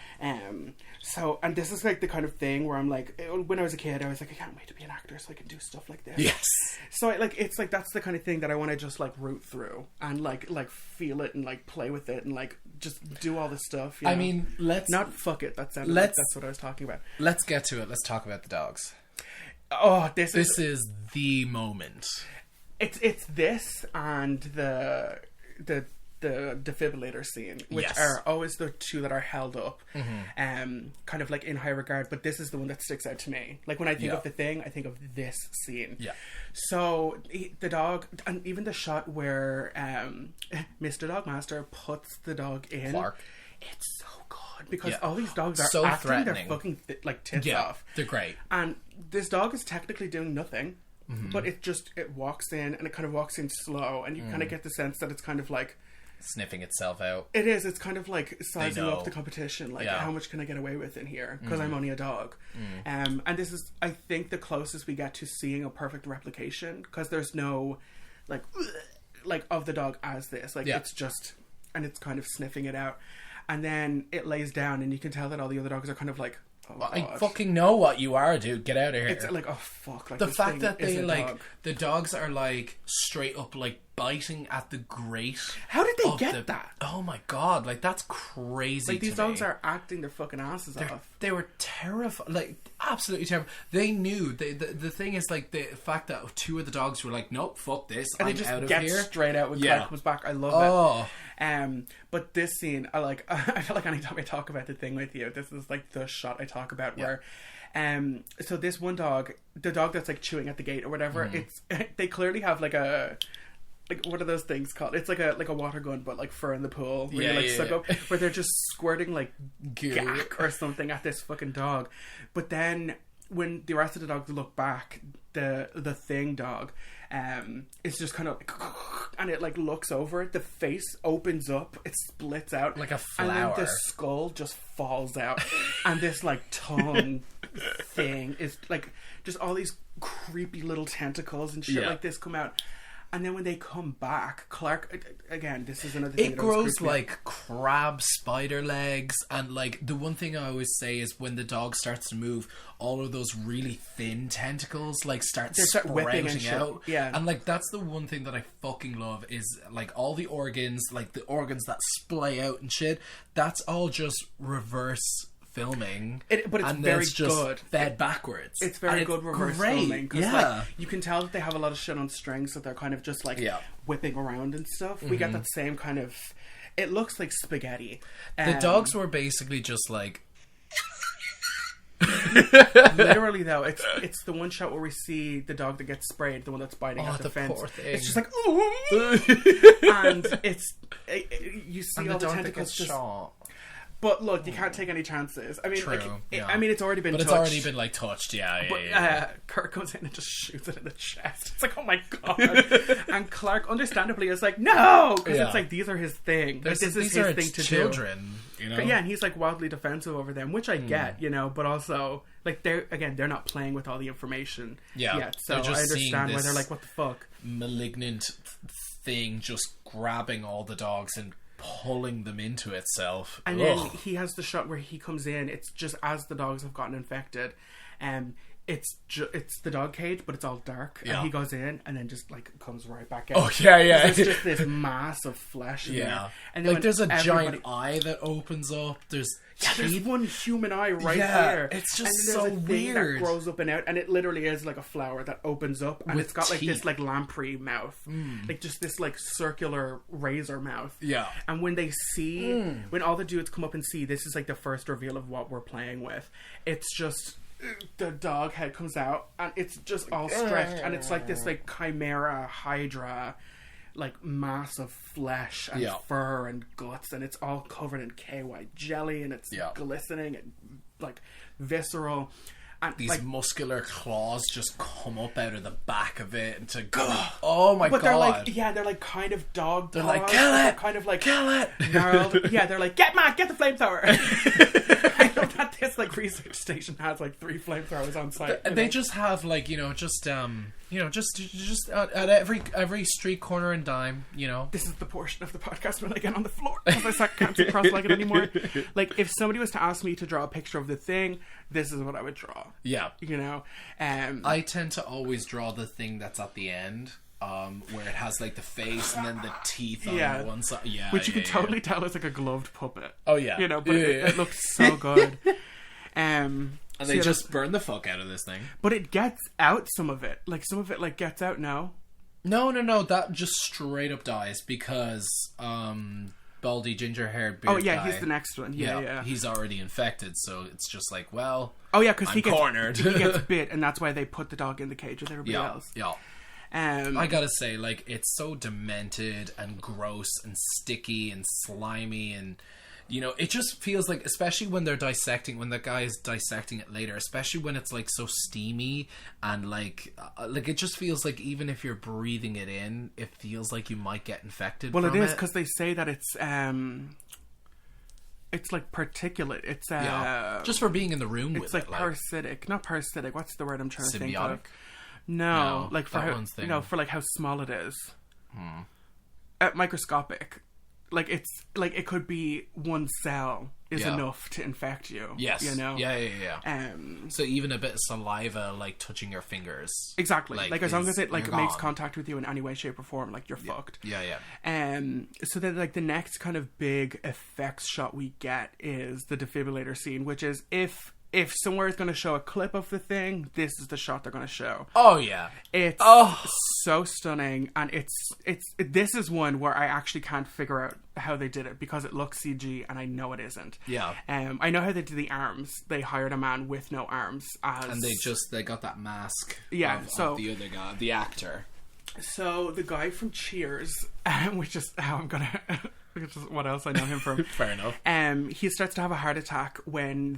So, and this is like the kind of thing where I'm like, when I was a kid, I was like, I can't wait to be an actor so I can do stuff like this. Yes. So, it's like, that's the kind of thing that I want to just, like, root through and, like feel it and, like, play with it and, like, just do all this stuff. You know? I mean, Not fuck it. That's what I was talking about. Let's get to it. Let's talk about the dogs. Oh, this is the moment. It's this and the defibrillator scene, which are always the two that are held up, kind of like in high regard. But this is the one that sticks out to me. Like, when I think of the thing, I think of this scene. Yeah. So the dog, and even the shot where Mr. Dogmaster puts the dog in, Clark. It's so good because all these dogs are so acting threatening. their fucking tits off. They're great. And this dog is technically doing nothing. But it walks in, and it kind of walks in slow, and you kind of get the sense that it's kind of like sniffing itself out. It is. It's kind of like sizing up the competition. Like, how much can I get away with in here? Because I'm only a dog. And this is, I think, the closest we get to seeing a perfect replication, because there's no like of the dog as this. Like, it's just, and it's kind of sniffing it out, and then it lays down, and you can tell that all the other dogs are kind of like I God. fucking know what you are, dude. Get out of here. It's like, oh fuck! Like The this fact thing that is they a like dog. the dogs are like straight up like biting at the grate. How did they of get that? Oh my god! Like that's crazy. Like these to dogs me. are acting their fucking asses off. They were terrified, like absolutely terrified. They knew. The thing is, like the fact that two of the dogs were like, "Nope, fuck this, And I'm they just out of get here." straight out when Yeah. Clark comes back. I love Oh, it. But this scene, I like. I feel like anytime I talk about the thing with you, this is like the shot I talk about where. So this one dog, the dog that's like chewing at the gate or whatever, it's they clearly have like a. Like, what are those things called? It's like a water gun, but like fur in the pool. Where you like suck up, where they're just squirting like gack or something at this fucking dog. But then when the rest of the dogs look back, the thing dog, it's just kind of like, and it like looks over it. The face opens up, it splits out like a and flower. then the skull just falls out, and this like tongue thing is like just all these creepy little tentacles and shit like this come out. And then when they come back, Clark, again, this is another thing. It grows like crab spider legs, and like the one thing I always say is when the dog starts to move, all of those really thin tentacles like start whipping and sprouting shit. out. Yeah. And like that's the one thing that I fucking love is like all the organs, like the organs that splay out and shit, that's all just reverse filming, but it's and very it's just good. fed backwards. It's very And good reverse great. filming because Yeah. like, you can tell that they have a lot of shit on strings, so they're kind of just like whipping around and stuff. We get that same kind of. It looks like spaghetti. The dogs were basically just like. Literally though, it's the one shot where we see the dog that gets sprayed, the one that's biting at the fence. Poor thing. It's just like, and you see And all the the dog that tentacles gets just. shot. But look, you can't take any chances. I mean, True, I mean, it's already been. But touched. it's already been like touched, yeah. Kirk comes in and just shoots it in the chest. It's like, oh my god! And Clark, understandably, is like, no, because it's like these are his thing. Like, this is his thing to children, do. you know. But yeah, and he's like wildly defensive over them, which I get, you know. But also, like they're not playing with all the information yet. So I understand why they're like, what the fuck? Malignant thing just grabbing all the dogs and pulling them into itself. And then he has the shot where he comes in. It's just as the dogs have gotten infected, it's the dog cage, but it's all dark. And he goes in and then just like comes right back out. Oh yeah. There's just this mass of flesh in there. And then like there's a giant eye that opens up. There's one human eye right Yeah, there. it's just and then so there's a thing weird. that grows up and out, and it literally is like a flower that opens up, and With it's got like teeth. this like lamprey mouth, like just this like circular razor mouth. Yeah. And when they see, when all the dudes come up and see, this is like the first reveal of what we're playing with. It's just the dog head comes out, and it's just all stretched, and it's like this like chimera hydra. Like mass of flesh and fur and guts, and it's all covered in KY jelly, and it's glistening and like visceral. And these like, muscular claws just come up out of the back of it and to go. Oh my god! But they're like kind of dog. They're paws, like, kill it, kind of like kill it. Gnarled. Yeah, they're like, get the flamethrower. I know that this like research station has like 3 flamethrowers on site. They just have like just at every street corner and dime. You know, this is the portion of the podcast when I get on the floor because I can't sit cross-legged anymore. Like if somebody was to ask me to draw a picture of the thing, this is what I would draw. Yeah, you know. I tend to always draw the thing that's at the end. Where it has like the face and then the teeth on one side. Yeah, which you can totally tell is like a gloved puppet. Oh yeah, you know, but it looks so good. And they just burn the fuck out of this thing. But it gets out some of it. Like some of it like gets out now. No. That just straight up dies because baldy ginger haired beard guy, he's the next one. Yeah. He's already infected, so it's just like, well, because he gets cornered. He gets bit, and that's why they put the dog in the cage with everybody else. Yeah. I gotta say, like, it's so demented and gross and sticky and slimy, and you know, it just feels like, especially when they're dissecting, when the guy is dissecting it later, especially when it's like so steamy and like it just feels like even if you're breathing it in, it feels like you might get infected. Well, from it is because they say that it's like particulate. It's just for being in the room. It's with like it, parasitic, not parasitic. What's the word I'm trying to think of? Symbiotic? No, like for how for like how small it is. Microscopic. Like it's like it could be one cell is enough to infect you. Yes. You know? Yeah. So even a bit of saliva, like touching your fingers. Exactly. Like as long as it like makes contact with you in any way, shape, or form, like you're fucked. Yeah. So then like the next kind of big effects shot we get is the defibrillator scene, which is if somewhere is going to show a clip of the thing, this is the shot they're going to show. Oh yeah, it's so stunning, and this is one where I actually can't figure out how they did it because it looks CG, and I know it isn't. Yeah. I know how they did the arms. They hired a man with no arms, and they got that mask. Yeah. Of the other guy, the actor. So the guy from Cheers, which is how I'm gonna. Which is what else I know him from. Fair enough. He starts to have a heart attack when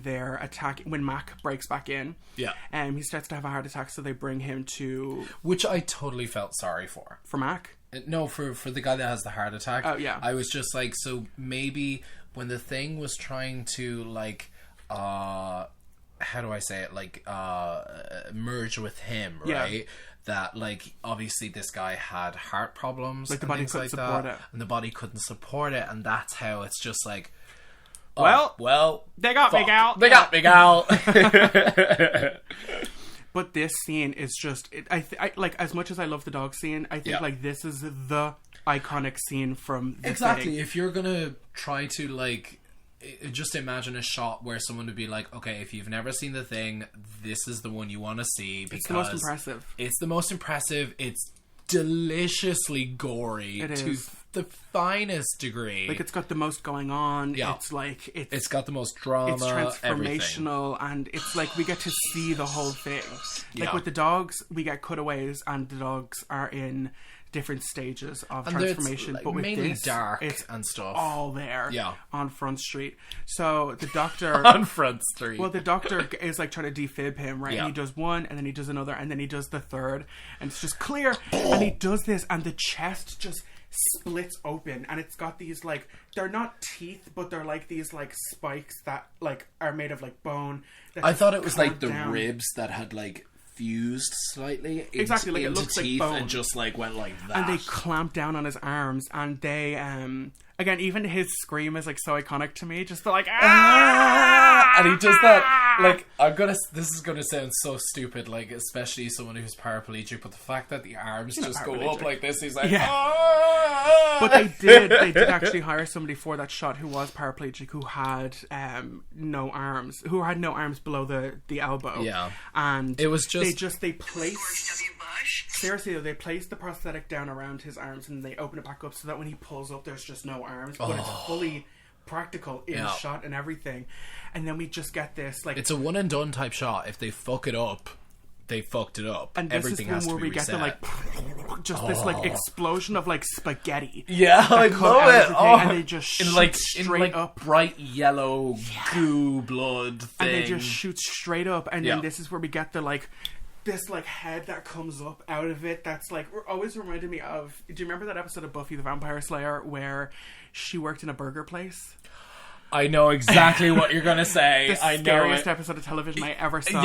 when Mac breaks back in. Yeah. He starts to have a heart attack, so they bring him to... Which I totally felt sorry for. For Mac? No, for the guy that has the heart attack. Oh, yeah. I was just like, so maybe when the thing was trying to, like, how do I say it? Like, merge with him, right? Yeah. That, like, obviously this guy had heart problems, like the body couldn't support it, and the body couldn't support it, and that's how it's just like, well, they got me, gal. They got me, gal. But this scene is just, I like, as much as I love the dog scene, I think like this is the iconic scene from the thing. If you're gonna try to like. Just imagine a shot where someone would be like, okay, if you've never seen the thing, this is the one you want to see because it's the most impressive. It's the most impressive. It's deliciously gory to the finest degree. Like, it's got the most going on. Yeah. It's like it's got the most drama. It's transformational, everything. And it's like we get to see the whole thing. Like with the dogs, we get cutaways, and the dogs are in different stages of transformation, like, but with mainly this, dark it's and stuff all there on Front Street. So the doctor on Front Street, well, the doctor is like trying to defib him, right? And he does one, and then he does another, and then he does the third, and it's just clear. And he does this, and the chest just splits open, and it's got these like, they're not teeth, but they're like these like spikes that like are made of like bone. I thought it was like the ribs that had like fused slightly exactly like it looks teeth like bone, and just like went like that, and they clamp down on his arms, and they again, even his scream is like so iconic to me, just the like and he does that like, this is gonna sound so stupid, like especially someone who's paraplegic, but the fact that the arms just go up like this, he's like but they did actually hire somebody for that shot who was paraplegic, who had no arms below the elbow, and it was just they placed they placed the prosthetic down around his arms, and they open it back up so that when he pulls up there's just no arms, but it's fully practical in shot and everything. And then we just get this like, it's a one and done type shot. If they fuck it up, they fucked it up, and everything has to be reset. Get the like just this like explosion of like spaghetti. I love it. And they just shoot in like up, bright yellow goo blood thing, and they just shoot straight up. And then this is where we get the like, this like head that comes up out of it, that's like always reminded me of, do you remember that episode of Buffy the Vampire Slayer where she worked in a burger place? I know exactly what you're gonna say. The scariest episode of television I ever saw.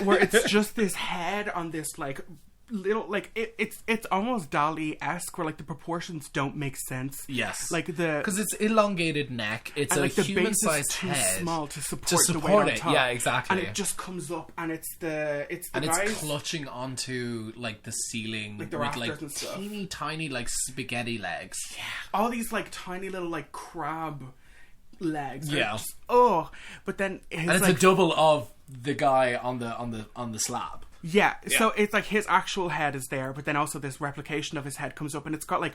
Where it's just this head on this like little, like it's almost Dali-esque, where like the proportions don't make sense. Yes, like because it's elongated neck. It's a like human-sized head, too small to support the weight on top. Yeah, exactly. And it just comes up, and it's guys, it's clutching onto like the ceiling, like the with rafters like and stuff. Teeny tiny like spaghetti legs. Yeah, all these like tiny little like crab legs. Yeah. Just, but then and it's like a double of the guy on the slab. Yeah, so it's like his actual head is there, but then also this replication of his head comes up, and it's got like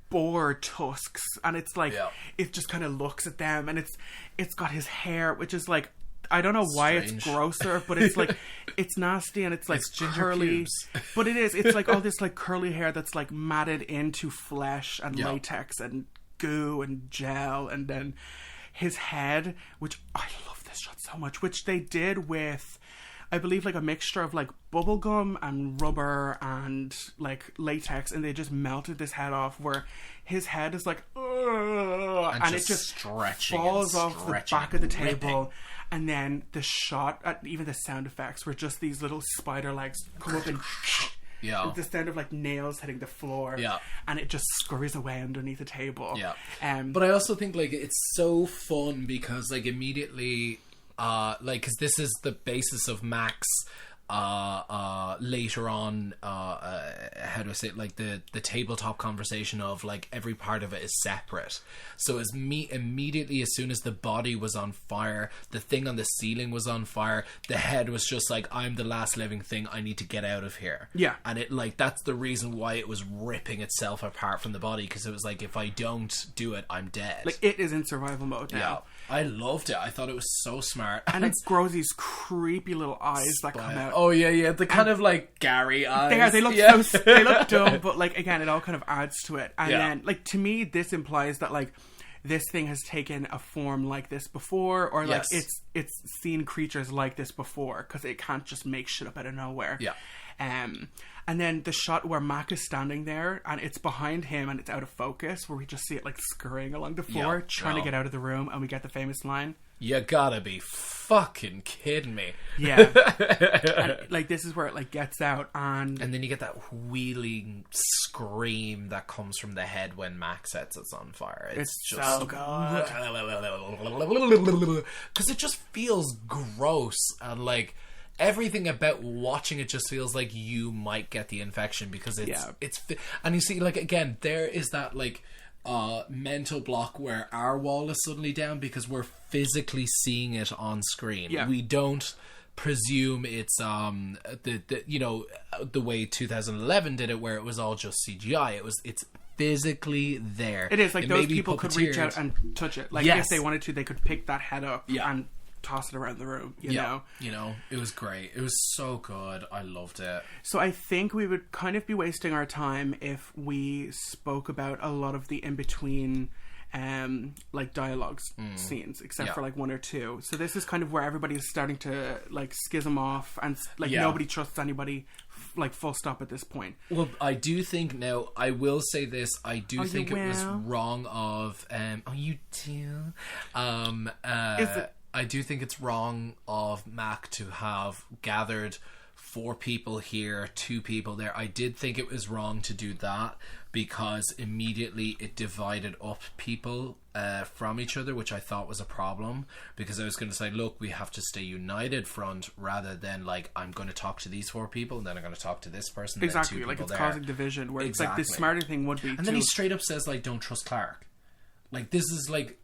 boar tusks, and it's like it just kind of looks at them, and it's got his hair, which is like, I don't know why it's grosser, but it's like it's nasty, and it's like curly, but it's like all this like curly hair that's like matted into flesh and latex and goo and gel, and then his head, which I love this shot so much, which they did with, I believe, like a mixture of like bubblegum and rubber and like latex, and they just melted this head off, where his head is like and it just falls off the back of the table, and then the shot, even the sound effects, were just these little spider legs come up and Yeah. The sound of like nails hitting the floor. Yeah. And it just scurries away underneath the table. Yeah. But I also think like it's so fun because like immediately, like, because this is the basis of Max. Later on, how do I say it? Like the tabletop conversation of like every part of it is separate. So as immediately as soon as the body was on fire, the thing on the ceiling was on fire, the head was just like, I'm the last living thing, I need to get out of here. Yeah. And it like, that's the reason why it was ripping itself apart from the body, because it was like, if I don't do it, I'm dead. Like, it is in survival mode now. Yeah. I loved it. I thought it was so smart. And it grows these creepy little eyes that come out. Oh yeah, the kind of like Gary eyes. They look they look dumb, but like again, it all kind of adds to it. And then, like, to me, this implies that like this thing has taken a form like this before, or like it's seen creatures like this before, because it can't just make shit up out of nowhere. Yeah. And then the shot where Mac is standing there and it's behind him and it's out of focus, where we just see it like scurrying along the floor, trying to get out of the room, and we get the famous line, "You gotta be fucking kidding me." Yeah. And, like, this is where it like gets out, and then you get that wheeling scream that comes from the head when Mac sets it on fire. It's just so good. Because it just feels gross, and like everything about watching it just feels like you might get the infection, because it's and you see, like, again, there is that like mental block where our wall is suddenly down because we're physically seeing it on screen. Yeah. We don't presume it's the you know, the way 2011 did it, where it was all just CGI. It's physically there. It is like those people could reach out and touch it. Like, Yes. if they wanted to, they could pick that head up and toss it around the room, you know? You know, it was great. It was so good. I loved it. So I think we would kind of be wasting our time if we spoke about a lot of the in-between like dialogues scenes, except for like one or two. So this is kind of where everybody is starting to like schism off, and like nobody trusts anybody, like, full stop at this point. Well, I do think, now I will say this, I do think it was will? wrong of you do Is it? I do think it's wrong of Mac to have gathered 4 people here, 2 people there. I did think it was wrong to do that, because immediately it divided up people from each other, which I thought was a problem, because I was going to say, look, we have to stay united front, rather than like, I'm going to talk to these 4 people and then I'm going to talk to this person. Exactly, then 2 like people it's there. causing division, where it's like the smarter thing would be and then he straight up says, like, don't trust Clark. Like, this is like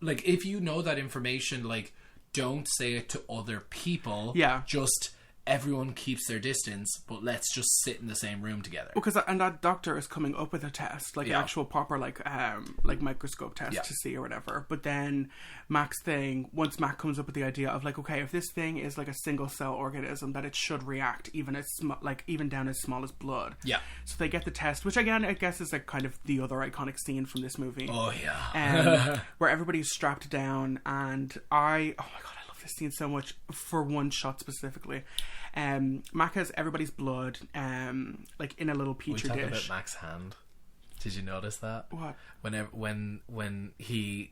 if you know that information, like, don't say it to other people. Yeah. Just everyone keeps their distance, but let's just sit in the same room together. Because and that doctor is coming up with a test, like an actual proper like microscope test to see or whatever. But then Mac's thing, once Mac comes up with the idea of like, okay, if this thing is like a single cell organism, that it should react even as even down as small as blood. Yeah. So they get the test, which again I guess is like kind of the other iconic scene from this movie. Oh yeah. Where everybody's strapped down, and oh my god, I love this scene so much for one shot specifically. Mac has everybody's blood like in a little petri we dish. talk about Mac's hand. Did you notice that? What? Whenever when he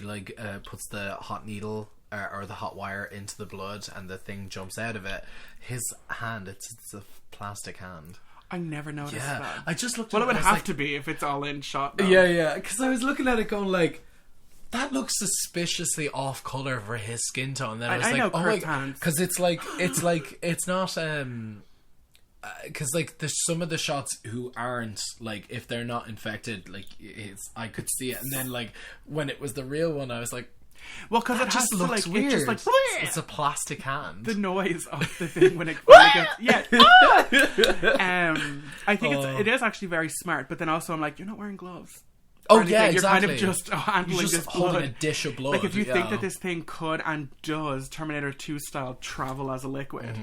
like puts the hot needle or the hot wire into the blood and the thing jumps out of it, his hand, it's a plastic hand. I never noticed that. I just looked at Well, it, it would I was have like, to be if it's all in shot now. Yeah, because I was looking at it going like, that looks suspiciously off color for his skin tone. Then I was I like, know oh Kurt's my, hands. because it's not because like there's some of the shots who aren't, like, if they're not infected, like, I could see it, and then like when it was the real one, I was like, well, because it just has to looks like weird. it just like It's a plastic hand. the noise of the thing when it gets I think it is actually very smart, but then also I'm like, you're not wearing gloves. Oh anything. yeah, You're exactly. kind of just handling You're just this holding blood. a dish of blood. Like, if you think that this thing could and does Terminator 2 style travel as a liquid.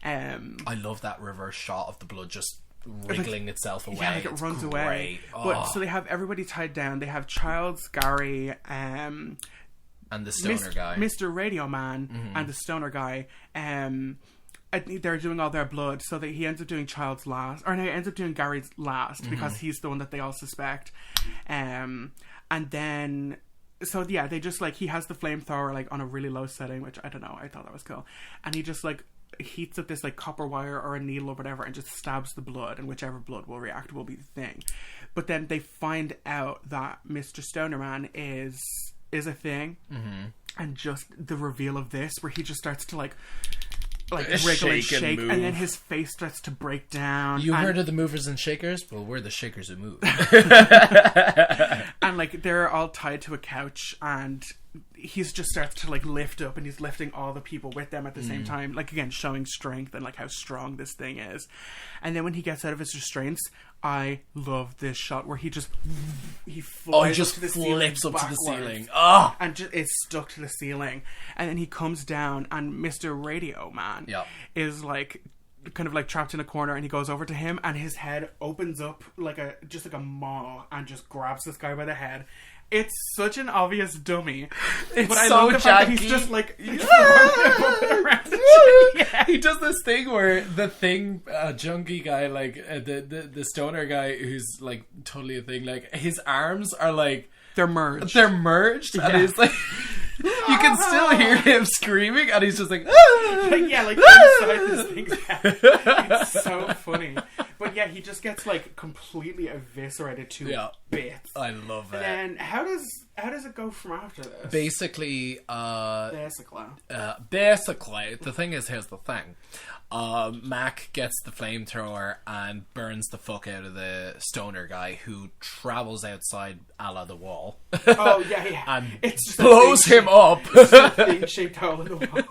I love that reverse shot of the blood just wriggling itself away. Yeah, like it It's runs great. away. But so they have everybody tied down. They have Childs, Gary, and the stoner guy, Mr. Radio Man, and the stoner guy. They're doing all their blood, so that he ends up doing Child's last, or no, he ends up doing Gary's last because he's the one that they all suspect. And then, so yeah, they just like, he has the flamethrower like on a really low setting, which I don't know, I thought that was cool, and he just like heats up this like copper wire or a needle or whatever and just stabs the blood, and whichever blood will react will be the thing. But then they find out that Mr. Stonerman is a thing, and just the reveal of this where he just starts to like wriggle and shake, and then his face starts to break down. You heard of the movers and shakers? Well, we're the shakers who move. And like they're all tied to a couch, and he's just starts to like lift up, and he's lifting all the people with them at the same time, like again showing strength and like how strong this thing is. And then when he gets out of his restraints, I love this shot where he flies just up to the flips ceiling up to the backwards, ceiling. Oh, and just is stuck to the ceiling. And then he comes down, and Mr. Radio Man is like kind of like trapped in a corner, and he goes over to him, and his head opens up like a maw and just grabs this guy by the head. It's such an obvious dummy. But I so love the fact that janky. he's just like He does this thing where the thing junkie guy, like the stoner guy who's like totally a thing, like his arms are like they're merged, and he's like you can still hear him screaming, and he's just like like inside this thing's head. It's so funny. But yeah, he just gets like completely eviscerated to bits. I love it. And then how does it go from after this? Basically, the thing is, here's the thing. Mac gets the flamethrower and burns the fuck out of the stoner guy, who travels outside a la the wall. Oh yeah. And it's just blows him up. It's just a big shaped hole in the wall.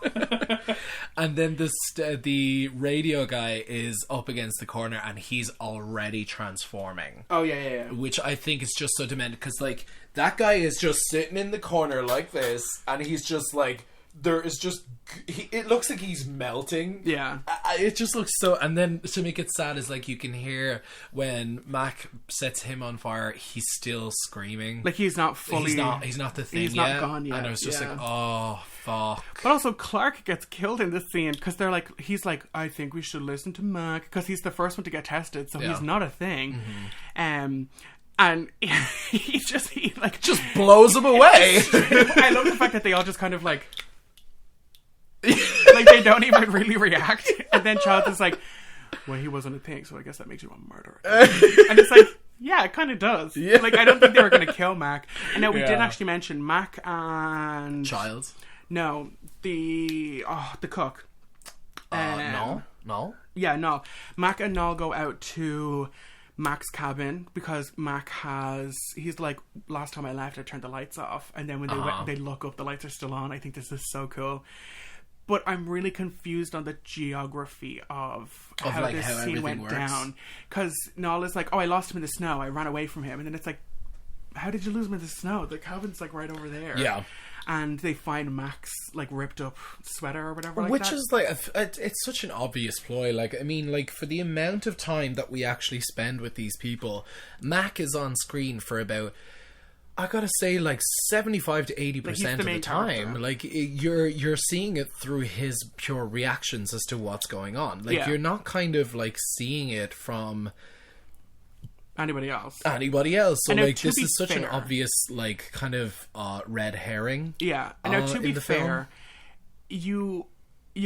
And then the radio guy is up against the corner, and he's already transforming. Oh yeah. Which I think is just so demented, because like that guy is just sitting in the corner like this, and he's just like, there is just it looks like he's melting. Yeah. It just looks so. And then to make it sad is like you can hear when Mac sets him on fire, he's still screaming. Like he's not fully. He's not the thing. He's yet. not gone yet. And I was just like, oh fuck. But also Clark gets killed in this scene because they're like, he's like, I think we should listen to Mac because he's the first one to get tested, so he's not a thing. And he just blows him away. I love the fact that they all just kind of like they don't even really react. And then Childs is like, well, he wasn't a thing, so I guess that makes you a murderer. And it's like, yeah, it kind of does. Yeah. Like, I don't think they were going to kill Mac. And now we did actually mention Mac and Childs. No, the cook. No. Yeah, no. Mac and Noel go out to Mac's cabin because Mac he's like, last time I left I turned the lights off, and then when they look up, the lights are still on. I think this is so cool. But I'm really confused on the geography of how like this how scene went works. down. Because Noel is like, oh, I lost him in the snow, I ran away from him. And then it's like, how did you lose him in the snow? The cabin's like right over there. Yeah. And they find Mac's like ripped up sweater or whatever like Which that. is like, it's such an obvious ploy. Like, I mean, like, for the amount of time that we actually spend with these people, Mac is on screen for about, I gotta say, like 75 to 80% of the time. Character. Like, you're seeing it through his pure reactions as to what's going on. Like, you're not kind of like seeing it from anybody else. So and like, this is such fair, an obvious like kind of red herring. Yeah. And now to be fair, you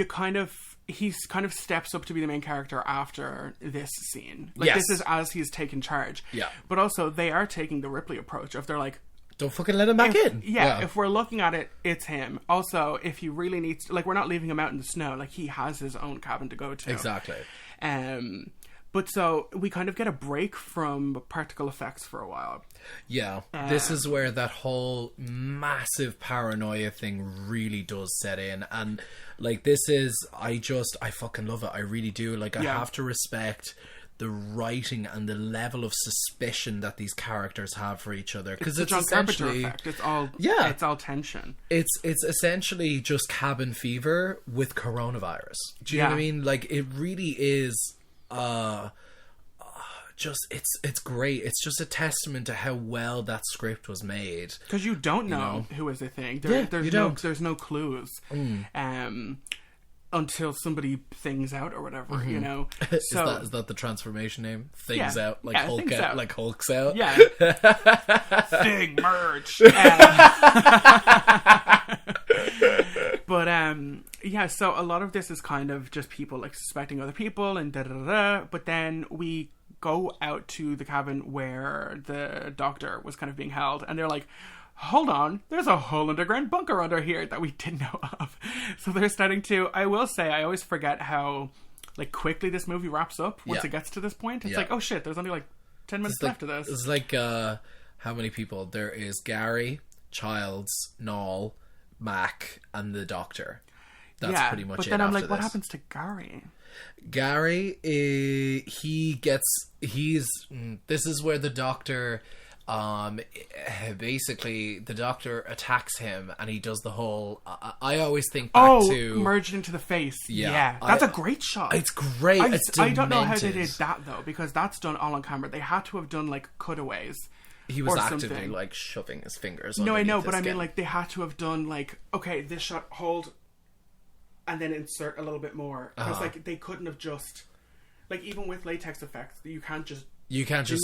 kind of, he's kind of steps up to be the main character after this scene. Like, this is as he's taken charge. Yeah. But also they are taking the Ripley approach of, they're like, don't fucking let him back in. Yeah, if we're looking at it, it's him. Also, if he really needs to, like, we're not leaving him out in the snow. Like, he has his own cabin to go to. Exactly. But so we kind of get a break from practical effects for a while. Yeah, this is where that whole massive paranoia thing really does set in. And like, this is, I fucking love it. I really do. Like, I have to respect the writing and the level of suspicion that these characters have for each other, because it's essentially Carpenter effect. It's all tension. It's essentially just cabin fever with coronavirus. Do you know what I mean? Like, it really is. Just it's great. It's just a testament to how well that script was made. Because you don't know who is a thing. There's no clues. Until somebody things out or whatever, you know. So, is that the transformation name? Things out, like Hulk things out, like Hulk's out. Yeah. Thing merge. But yeah, so a lot of this is kind of just people like suspecting other people and da-da-da-da. But then we go out to the cabin where the doctor was kind of being held, and they're like, hold on, there's a whole underground bunker under here that we didn't know of. So they're starting to, I will say, I always forget how like quickly this movie wraps up once it gets to this point. It's like, oh shit, there's only like 10 minutes left of this. It's like how many people? There is Gary, Childs, Noel, Mac, and the doctor. That's pretty much it. But then I'm like, this. What happens to Gary? Gary, this is where the doctor, basically the doctor attacks him, and he does the whole, I always think back to... merged into the face. Yeah. That's a great shot. It's great. I don't know how they did that, though, because that's done all on camera. They had to have done, like, cutaways. He was actively, like, shoving his fingers No, I know, but skin. I mean, like, they had to have done, like, okay, this shot, hold, and then insert a little bit more. Because, like, they couldn't have just... Like, even with latex effects, you can't just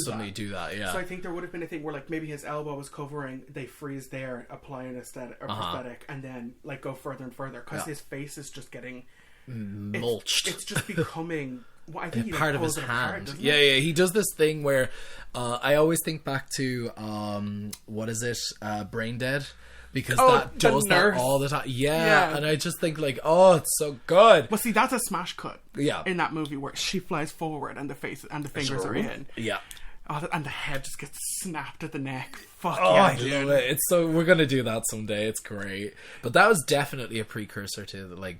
suddenly do that, yeah. So I think there would have been a thing where, like, maybe his elbow was covering, they freeze there, apply an aesthetic or prosthetic, and then, like, go further and further. Because his face is just getting... mulched. It's just becoming... Well, I think part of his hand. Apart, yeah. He does this thing where I always think back to what is it? Brain Dead, because that does that all the time. Yeah, and I just think like, oh, it's so good. Well, see, that's a smash cut. Yeah, in that movie where she flies forward and the face and the fingers are in. Yeah. Oh, and the head just gets snapped at the neck. Fuck I love it. It's so we're gonna do that someday. It's great. But that was definitely a precursor to like,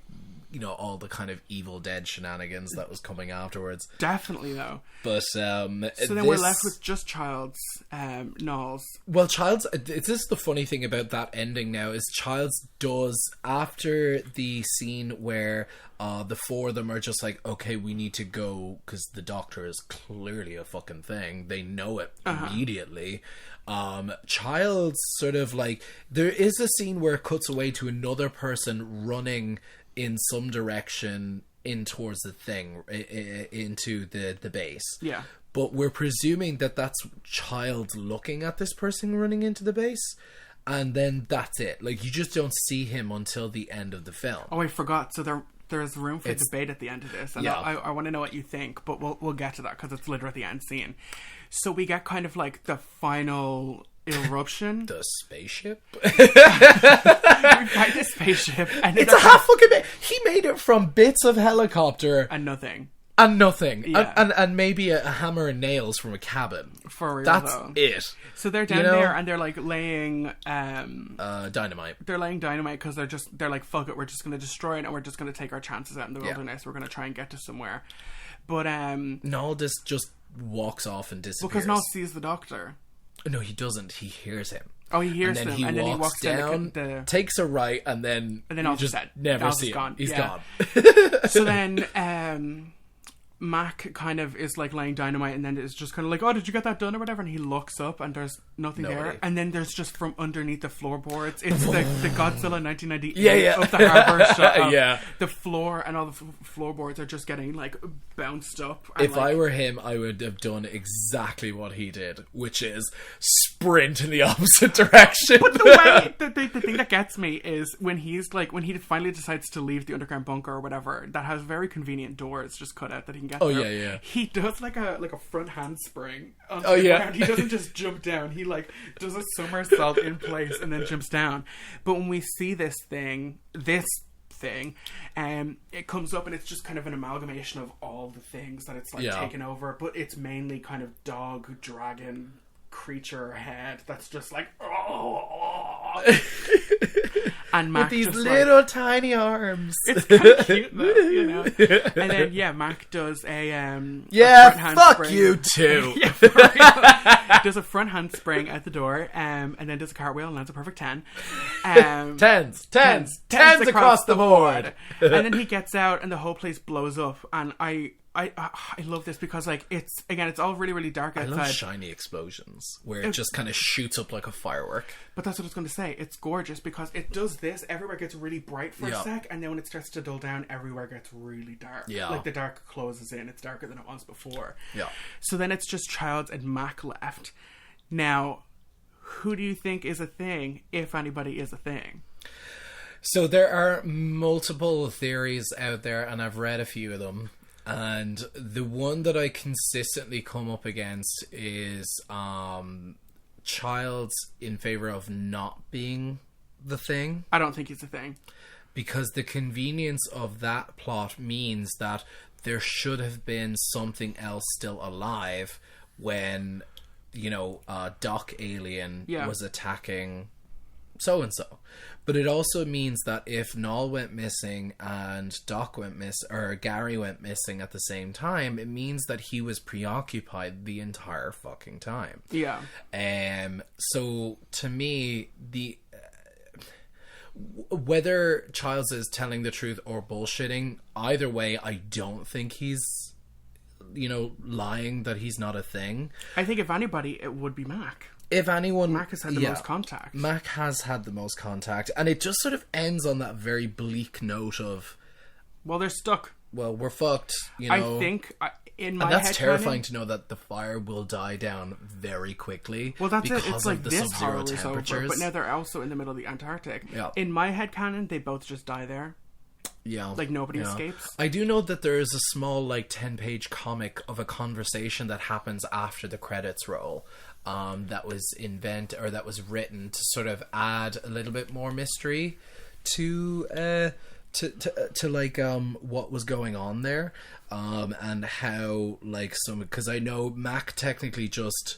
you know, all the kind of Evil Dead shenanigans that was coming afterwards. Definitely, though. But so then we're left with just Childs, Knowles. Well, Childs. This is the funny thing about that ending. Now is Childs does, after the scene where the four of them are just like, okay, we need to go because the doctor is clearly a fucking thing. They know it immediately. Childs sort of like, there is a scene where it cuts away to another person running in some direction in towards the thing, into the base. Yeah. But we're presuming that that's Childs looking at this person running into the base, and then that's it. Like, you just don't see him until the end of the film. Oh, I forgot. So there's room for debate at the end of this, and I want to know what you think, but we'll get to that because it's literally the end scene. So we get kind of like the final eruption. The spaceship. We find the spaceship, and it's a half fucking bit. He made it from bits of helicopter and nothing. Yeah. And maybe a hammer and nails from a cabin. For real, that's though. it. So they're down there and they're like laying dynamite. They're laying dynamite because they're like, fuck it, we're just going to destroy it and we're just going to take our chances out in the wilderness. We're going to try and get to somewhere. But Noel just walks off and disappears. Because Noel sees the doctor. No, he doesn't. He hears him. Oh, he hears him, and then he walks down, takes a right, and then all just dead. Never see him. Gone. He's gone. So then Mac kind of is like laying dynamite, and then it's just kind of like, oh, did you get that done or whatever? And he looks up, and there's nothing there. And then there's just from underneath the floorboards, it's the Godzilla 1998 of the harbor shot. The floor and all the floorboards are just getting like bounced up. If I were him, I would have done exactly what he did, which is sprint in the opposite direction. But the thing that gets me is when he finally decides to leave the underground bunker or whatever that has very convenient doors just cut out that he can get there. He does like a front handspring on the ground. He doesn't just jump down. He like does a somersault in place and then jumps down. But when we see this thing, it comes up and it's just kind of an amalgamation of all the things that it's like taken over, but it's mainly kind of dog, dragon, creature head that's just like and Mac with these just little tiny arms. It's kind of cute though, you know. And then Mac does a front fuck handspring. You too. Does a front handspring at the door, and then does a cartwheel and lands a perfect 10. Tens across the board. And then he gets out, and the whole place blows up. And I love this because like it's all really, really dark outside. I love shiny explosions where it just kind of shoots up like a firework. But that's what I was going to say. It's gorgeous because it does this. Everywhere gets really bright for a sec, and then when it starts to dull down, everywhere gets really dark. Yeah. Like the dark closes in. It's darker than it was before. Yeah. So then it's just Childs and Mac left. Now, who do you think is a thing, if anybody is a thing? So there are multiple theories out there, and I've read a few of them. And the one that I consistently come up against is Childs in favor of not being the thing. I don't think he's a thing. Because the convenience of that plot means that there should have been something else still alive when, Doc Alien was attacking so-and-so. But it also means that if Null went missing and Doc went missing, or Gary went missing at the same time, it means that he was preoccupied the entire fucking time. Yeah. So to me, whether Childs is telling the truth or bullshitting, either way, I don't think he's, lying that he's not a thing. I think if anybody, it would be Mac. If anyone... Mac has had the most contact. Mac has had the most contact. And it just sort of ends on that very bleak note of... Well, they're stuck. Well, we're fucked, I think, in my head... And that's terrifying to know that the fire will die down very quickly. Well, that's it. It's like the this sub-zero horror is over, temperatures. but now they're also in the middle of the Antarctic. Yeah. In my headcanon, they both just die there. Yeah. Like, nobody escapes. I do know that there is a small, 10-page comic of a conversation that happens after the credits roll. That was that was written to sort of add a little bit more mystery to what was going on there, and how because I know Mac technically just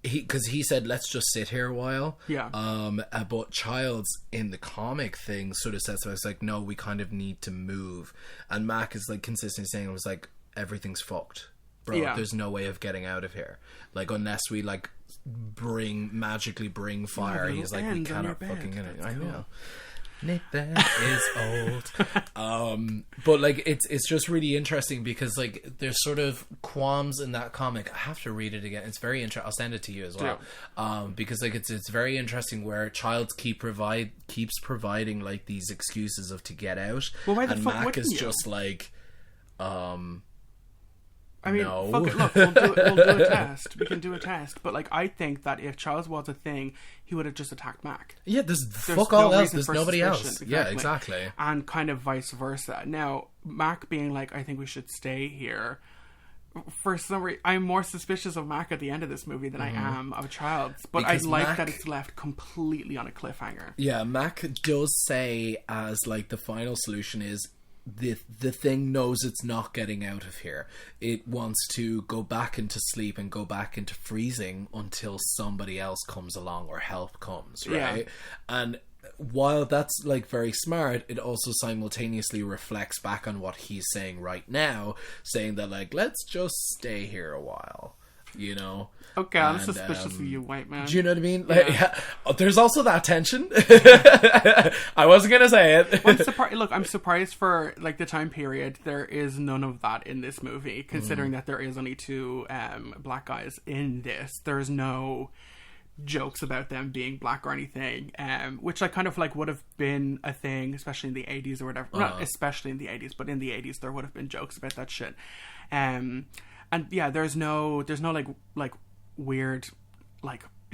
because he said let's just sit here a while, but Childs in the comic thing sort of says so. It's like, no, we kind of need to move, and Mac is consistently saying it was like everything's fucked. Bro, there's no way of getting out of here. Unless we magically bring fire. He's like, we cannot fucking get it. I know. Nathan is old. But it's just really interesting because there's sort of qualms in that comic. I have to read it again. It's very interesting. I'll send it to you as well. Because it's very interesting where Childs keeps providing these excuses of to get out. Well, why the and fuck Mac wouldn't is you? just I mean, no. fuck it. Look, we'll do a test. We can do a test. But I think that if Charles was a thing, he would have just attacked Mac. Yeah, there's fuck all no else. reason There's for nobody else. suspicion. Yeah, exactly. And kind of vice versa. Now, Mac being I think we should stay here. For some reason, I'm more suspicious of Mac at the end of this movie than I am of Childs. But Because I like Mac- that it's left completely on a cliffhanger. Yeah, Mac does say as the final solution is the thing knows it's not getting out of here. It wants to go back into sleep and go back into freezing until somebody else comes along or help comes, right? Yeah. And while that's very smart, it also simultaneously reflects back on what he's saying right now, saying that let's just stay here a while. Okay, I'm suspicious of you, white man. Do you know what I mean? There's also that tension. I wasn't gonna say it. Well, I'm surprised for the time period. There is none of that in this movie, considering that there is only two black guys in this. There's no jokes about them being black or anything, which kind of would have been a thing, especially in the 80s or whatever. Not especially in the 80s, but in the 80s there would have been jokes about that shit. And yeah, there's no weird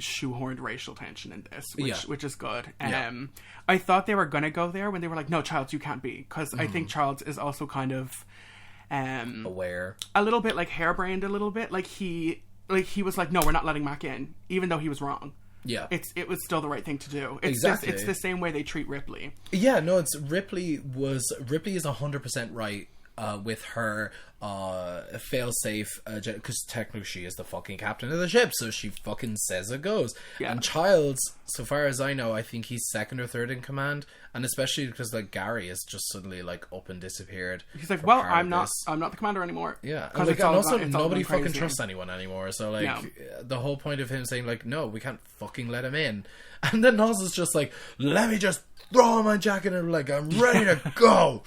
shoehorned racial tension in this, which is good. I thought they were gonna go there when they were like, no, Childs, you can't be, because I think Childs is also kind of aware, a little bit harebrained, a little bit he was like, no, we're not letting Mac in, even though he was wrong. Yeah, it was still the right thing to do. Exactly, it's the same way they treat Ripley. Yeah, no, it's Ripley is 100% right. With her fail-safe, because technically she is the fucking captain of the ship, so she fucking says it goes. Yeah. And Childs, so far as I know, I think he's second or third in command, and especially because Gary is just suddenly up and disappeared. He's like, well, I'm not the commander anymore. Yeah, and also nobody fucking trusts anyone anymore. So the whole point of him saying no, we can't fucking let him in, and then Oz is just let me just throw on my jacket and I'm ready to go.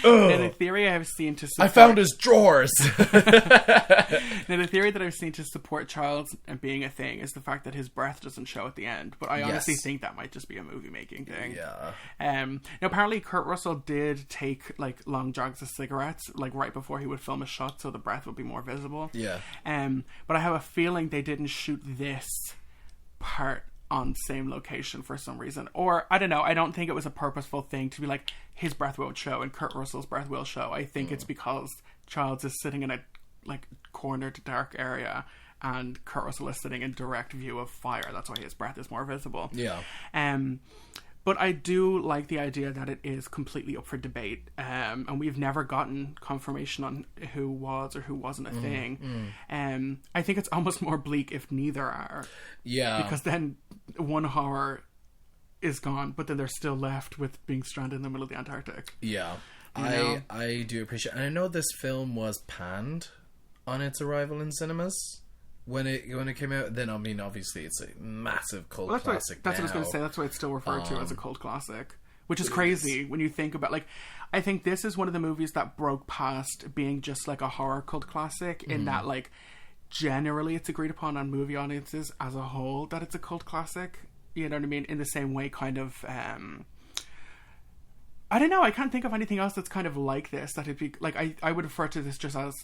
Now, the theory I have seen to support... I found his drawers. Now, the theory that I've seen to support Childs and being a thing is the fact that his breath doesn't show at the end. But I honestly think that might just be a movie-making thing. Yeah. Now, apparently, Kurt Russell did take, long jogs of cigarettes, right before he would film a shot, so the breath would be more visible. Yeah. But I have a feeling they didn't shoot this part on the same location for some reason. Or, I don't know, I don't think it was a purposeful thing to be like, his breath won't show and Kurt Russell's breath will show. I think it's because Childs is sitting in a, like, cornered dark area and Kurt Russell is sitting in direct view of fire. That's why his breath is more visible. Yeah. But I do like the idea that it is completely up for debate. And we've never gotten confirmation on who was or who wasn't a thing. I think it's almost more bleak if neither are. Yeah. Because then one horror is gone, but then they're still left with being stranded in the middle of the Antarctic. Yeah. You know? I do appreciate, and I know this film was panned on its arrival in cinemas when it came out. Then, I mean, obviously it's a massive cult classic. That's what I was going to say. That's why it's still referred to as a cult classic, which is crazy when you think about, like, I think this is one of the movies that broke past being just like a horror cult classic in that, like, generally it's agreed upon on movie audiences as a whole that it's a cult classic. You know what I mean? In the same way, kind of, I don't know, I can't think of anything else that's kind of like this, that it'd be, like, I would refer to this just as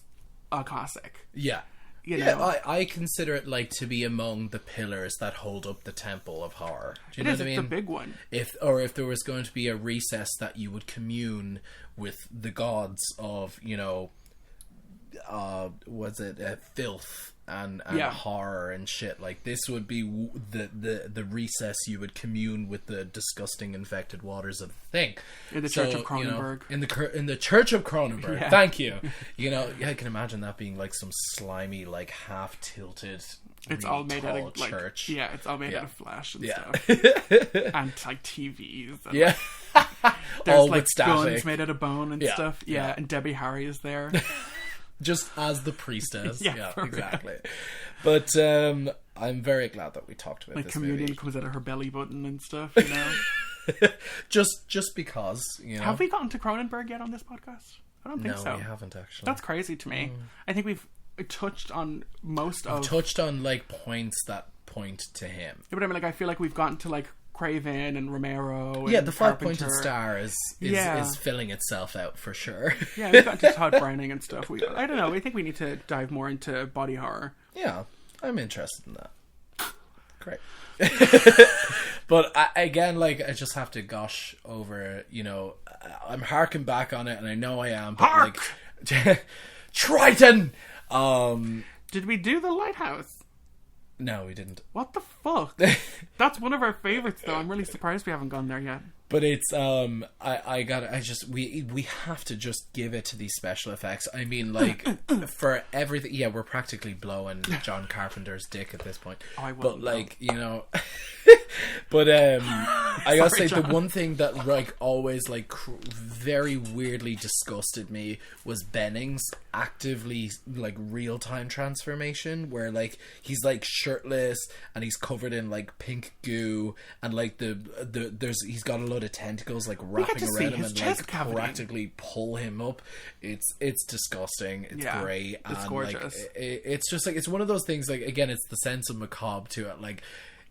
a classic. Yeah. You know? Yeah, I consider it, like, to be among the pillars that hold up the temple of horror. Do you know what I mean? It's a big one. If there was going to be a recess that you would commune with the gods of, you know, filth and horror and shit, like, this would be the recess you would commune with the disgusting infected waters of the thing. In the Church of Cronenberg. You know, in the Church of Cronenberg. Yeah. Thank you. You know, I can imagine that being like some slimy, like, half tilted, It's all made out of, like, church. yeah, it's all made out of flesh and stuff. And, like, TVs. And, Yeah. there's, all like, with static. guns made out of bone and stuff. Yeah, and Debbie Harry is there. Just as the priestess. Yeah, exactly. But I'm very glad that we talked about like, this communion movie. comes out of her belly button and stuff, you know? just because, you know. Have we gotten to Cronenberg yet on this podcast? I don't think so. No, we haven't, actually. That's crazy to me. I think we've touched on most of... touched on, like, points that point to him. Yeah, but I mean, like, I feel like we've gotten to, like, Craven and Romero and Yeah, the Carpenter. 5-pointed star is filling itself out for sure. Yeah, we've gotten to Todd Browning and stuff. I don't know, I think we need to dive more into body horror. Yeah, I'm interested in that. Great. But again, like, I just have to gush over, you know, I'm harking back on it, and I know I am, but Hark! Like, Triton! Did we do The Lighthouse? No, we didn't. What the fuck? That's one of our favorites, though. I'm really surprised we haven't gone there yet. But it's we have to just give it to these special effects. I mean, like, for everything. Yeah, we're practically blowing John Carpenter's dick at this point. Oh, I but, wouldn't like, you know. But I gotta say, John. the one thing that, like, always, like, very weirdly disgusted me was Benning's actively, like, real-time transformation, where, like, he's, like, shirtless and he's covered in, like, pink goo, and, like, he's got a load of tentacles, like, wrapping around him and, like, practically pull him up. It's disgusting. It's great. It's and, gorgeous. Like, it's just, like, it's one of those things, like, again, it's the sense of macabre to it, like,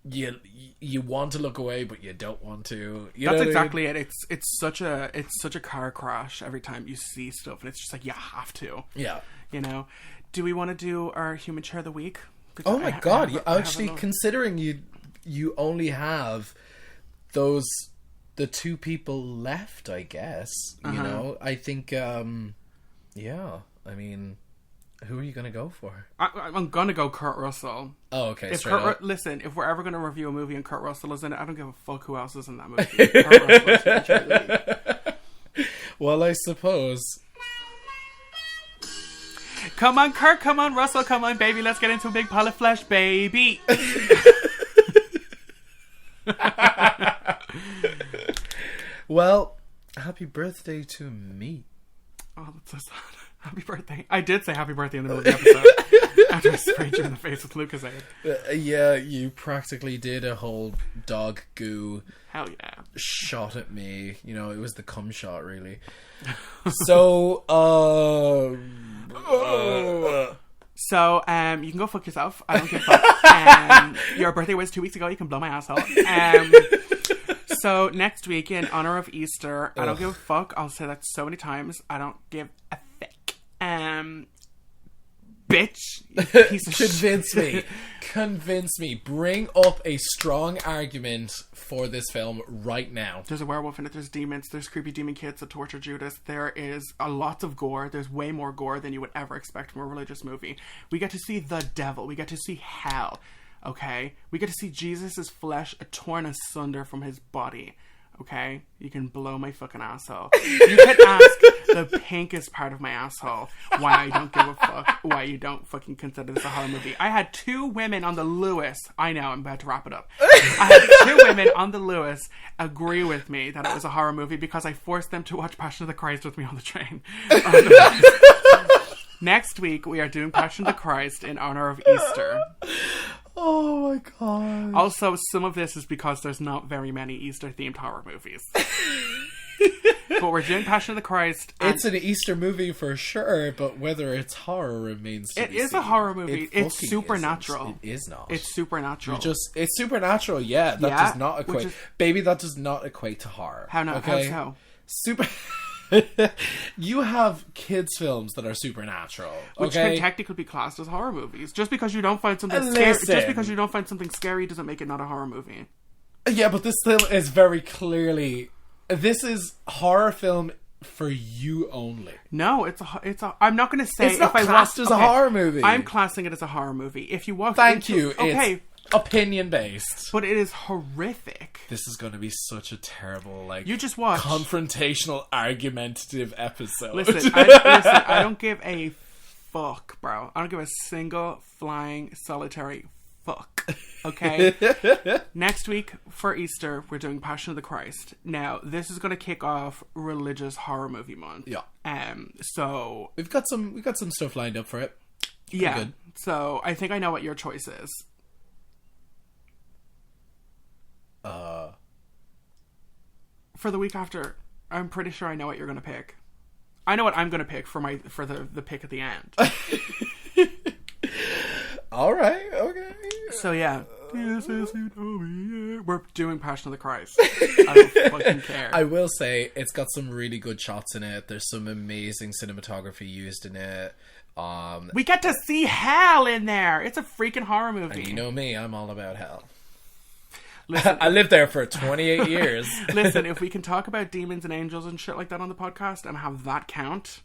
you want to look away, but you don't want to. That's exactly it. It's such a car crash every time you see stuff, and it's just like you have to. Yeah. You know. Do we want to do our human chair of the week? Oh my god! Actually, considering you only have the two people left, I guess. You know, I think. Yeah. I mean, who are you going to go for? I'm going to go Kurt Russell. Oh, okay. Listen, if we're ever going to review a movie and Kurt Russell is in it, I don't give a fuck who else is in that movie. Kurt Russell is human chair of the week. Well, I suppose. Come on, Kurt. Come on, Russell. Come on, baby. Let's get into a big pile of flesh, baby. Well, happy birthday to me. Oh, that's so sad. Happy birthday. I did say happy birthday in the middle of the episode. After I sprayed you in the face with Lucozade. Yeah, you practically did a whole dog goo Hell yeah. shot at me. You know, it was the cum shot, really. So, So, you can go fuck yourself. I don't give a fuck. Your birthday was 2 weeks ago. You can blow my asshole. So, next week, in honor of Easter, I don't give a fuck. I'll say that so many times. I don't give a fuck. bitch. Piece of Convince me. Bring up a strong argument for this film right now. There's a werewolf in it. There's demons. There's creepy demon kids that torture Judas. There is a lot of gore. There's way more gore than you would ever expect from a religious movie. We get to see the devil. We get to see hell. Okay? We get to see Jesus' flesh torn asunder from his body. Okay? You can blow my fucking asshole. You can ask the pinkest part of my asshole why I don't give a fuck, why you don't fucking consider this a horror movie. I had 2 women on the Lewis, I know, I'm about to wrap it up. I had 2 women on the Lewis agree with me that it was a horror movie because I forced them to watch Passion of the Christ with me on the train. Next week, we are doing Passion of the Christ in honor of Easter. Oh my god. Also, some of this is because there's not very many Easter-themed horror movies. But we're doing Passion of the Christ. It's an Easter movie for sure, but whether it's horror remains to be It is seen. a horror movie. It's fucking supernatural. isn't. It is not. It's supernatural. It's supernatural, yeah. That does not equate. Baby, that does not equate to horror. How not? Okay? How so? You have kids' films that are supernatural, which okay? can technically be classed as horror movies. Just because you don't find something scary doesn't make it not a horror movie. Yeah, but this film is very clearly. This is horror film for you only. No, it's a. I'm not going to say it's not if I classed as a horror movie. I'm classing it as a horror movie. If you walk, Thank you. Okay. It's opinion based, but it is horrific. This is going to be such a terrible, you just watch confrontational, argumentative episode. Listen, I don't give a fuck, bro. I don't give a single flying solitary fuck. Okay. Next week for Easter, we're doing Passion of the Christ. Now, this is going to kick off religious horror movie month. Yeah. So we've got some stuff lined up for it. Yeah. Good. So I think I know what your choice is. For the week after, I'm pretty sure I know what you're going to pick. I know what I'm going to pick for the pick at the end. All right, okay. So yeah, we're doing Passion of the Christ. I don't fucking care. I will say it's got some really good shots in it. There's some amazing cinematography used in it. We get to see hell in there. It's a freaking horror movie. And you know me, I'm all about hell. Listen, I lived there for 28 years. Listen, if we can talk about demons and angels and shit like that on the podcast and have that count.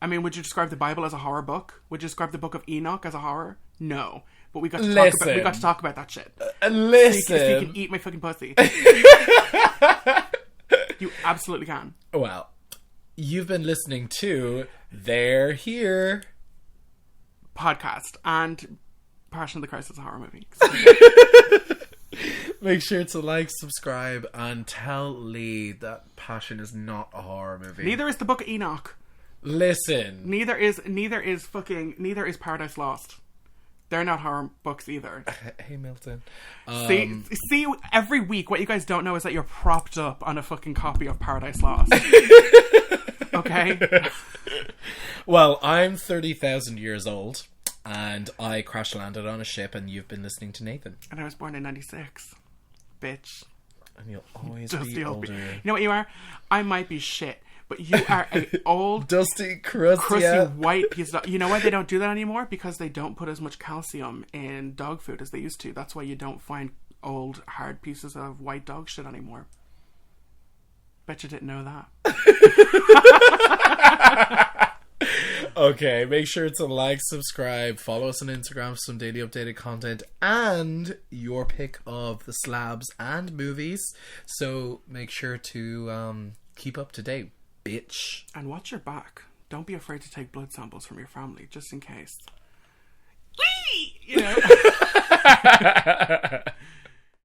I mean, would you describe the Bible as a horror book? Would you describe the Book of Enoch as a horror? No. But we got to talk about that shit. Listen. So you can eat my fucking pussy. You absolutely can. Well, you've been listening to They're Here podcast and Passion of the Christ is a horror movie. Make sure to like, subscribe, and tell Lee that Passion is not a horror movie. Neither is the Book of Enoch. Listen. Neither is Paradise Lost. They're not horror books either. Hey, Milton. See, every week, what you guys don't know is that you're propped up on a fucking copy of Paradise Lost. Okay? Well, I'm 30,000 years old, and I crash landed on a ship, and you've been listening to Nathan. And I was born in 96. Bitch. And you'll always Dusty be old older. You know what you are? I might be shit, but you are an old, dusty, crusty white piece of... You know why they don't do that anymore? Because they don't put as much calcium in dog food as they used to. That's why you don't find old, hard pieces of white dog shit anymore. Bet you didn't know that. Okay, make sure to like, subscribe, follow us on Instagram for some daily updated content and your pick of the slabs and movies. So make sure to keep up to date, bitch. And watch your back. Don't be afraid to take blood samples from your family, just in case. You know?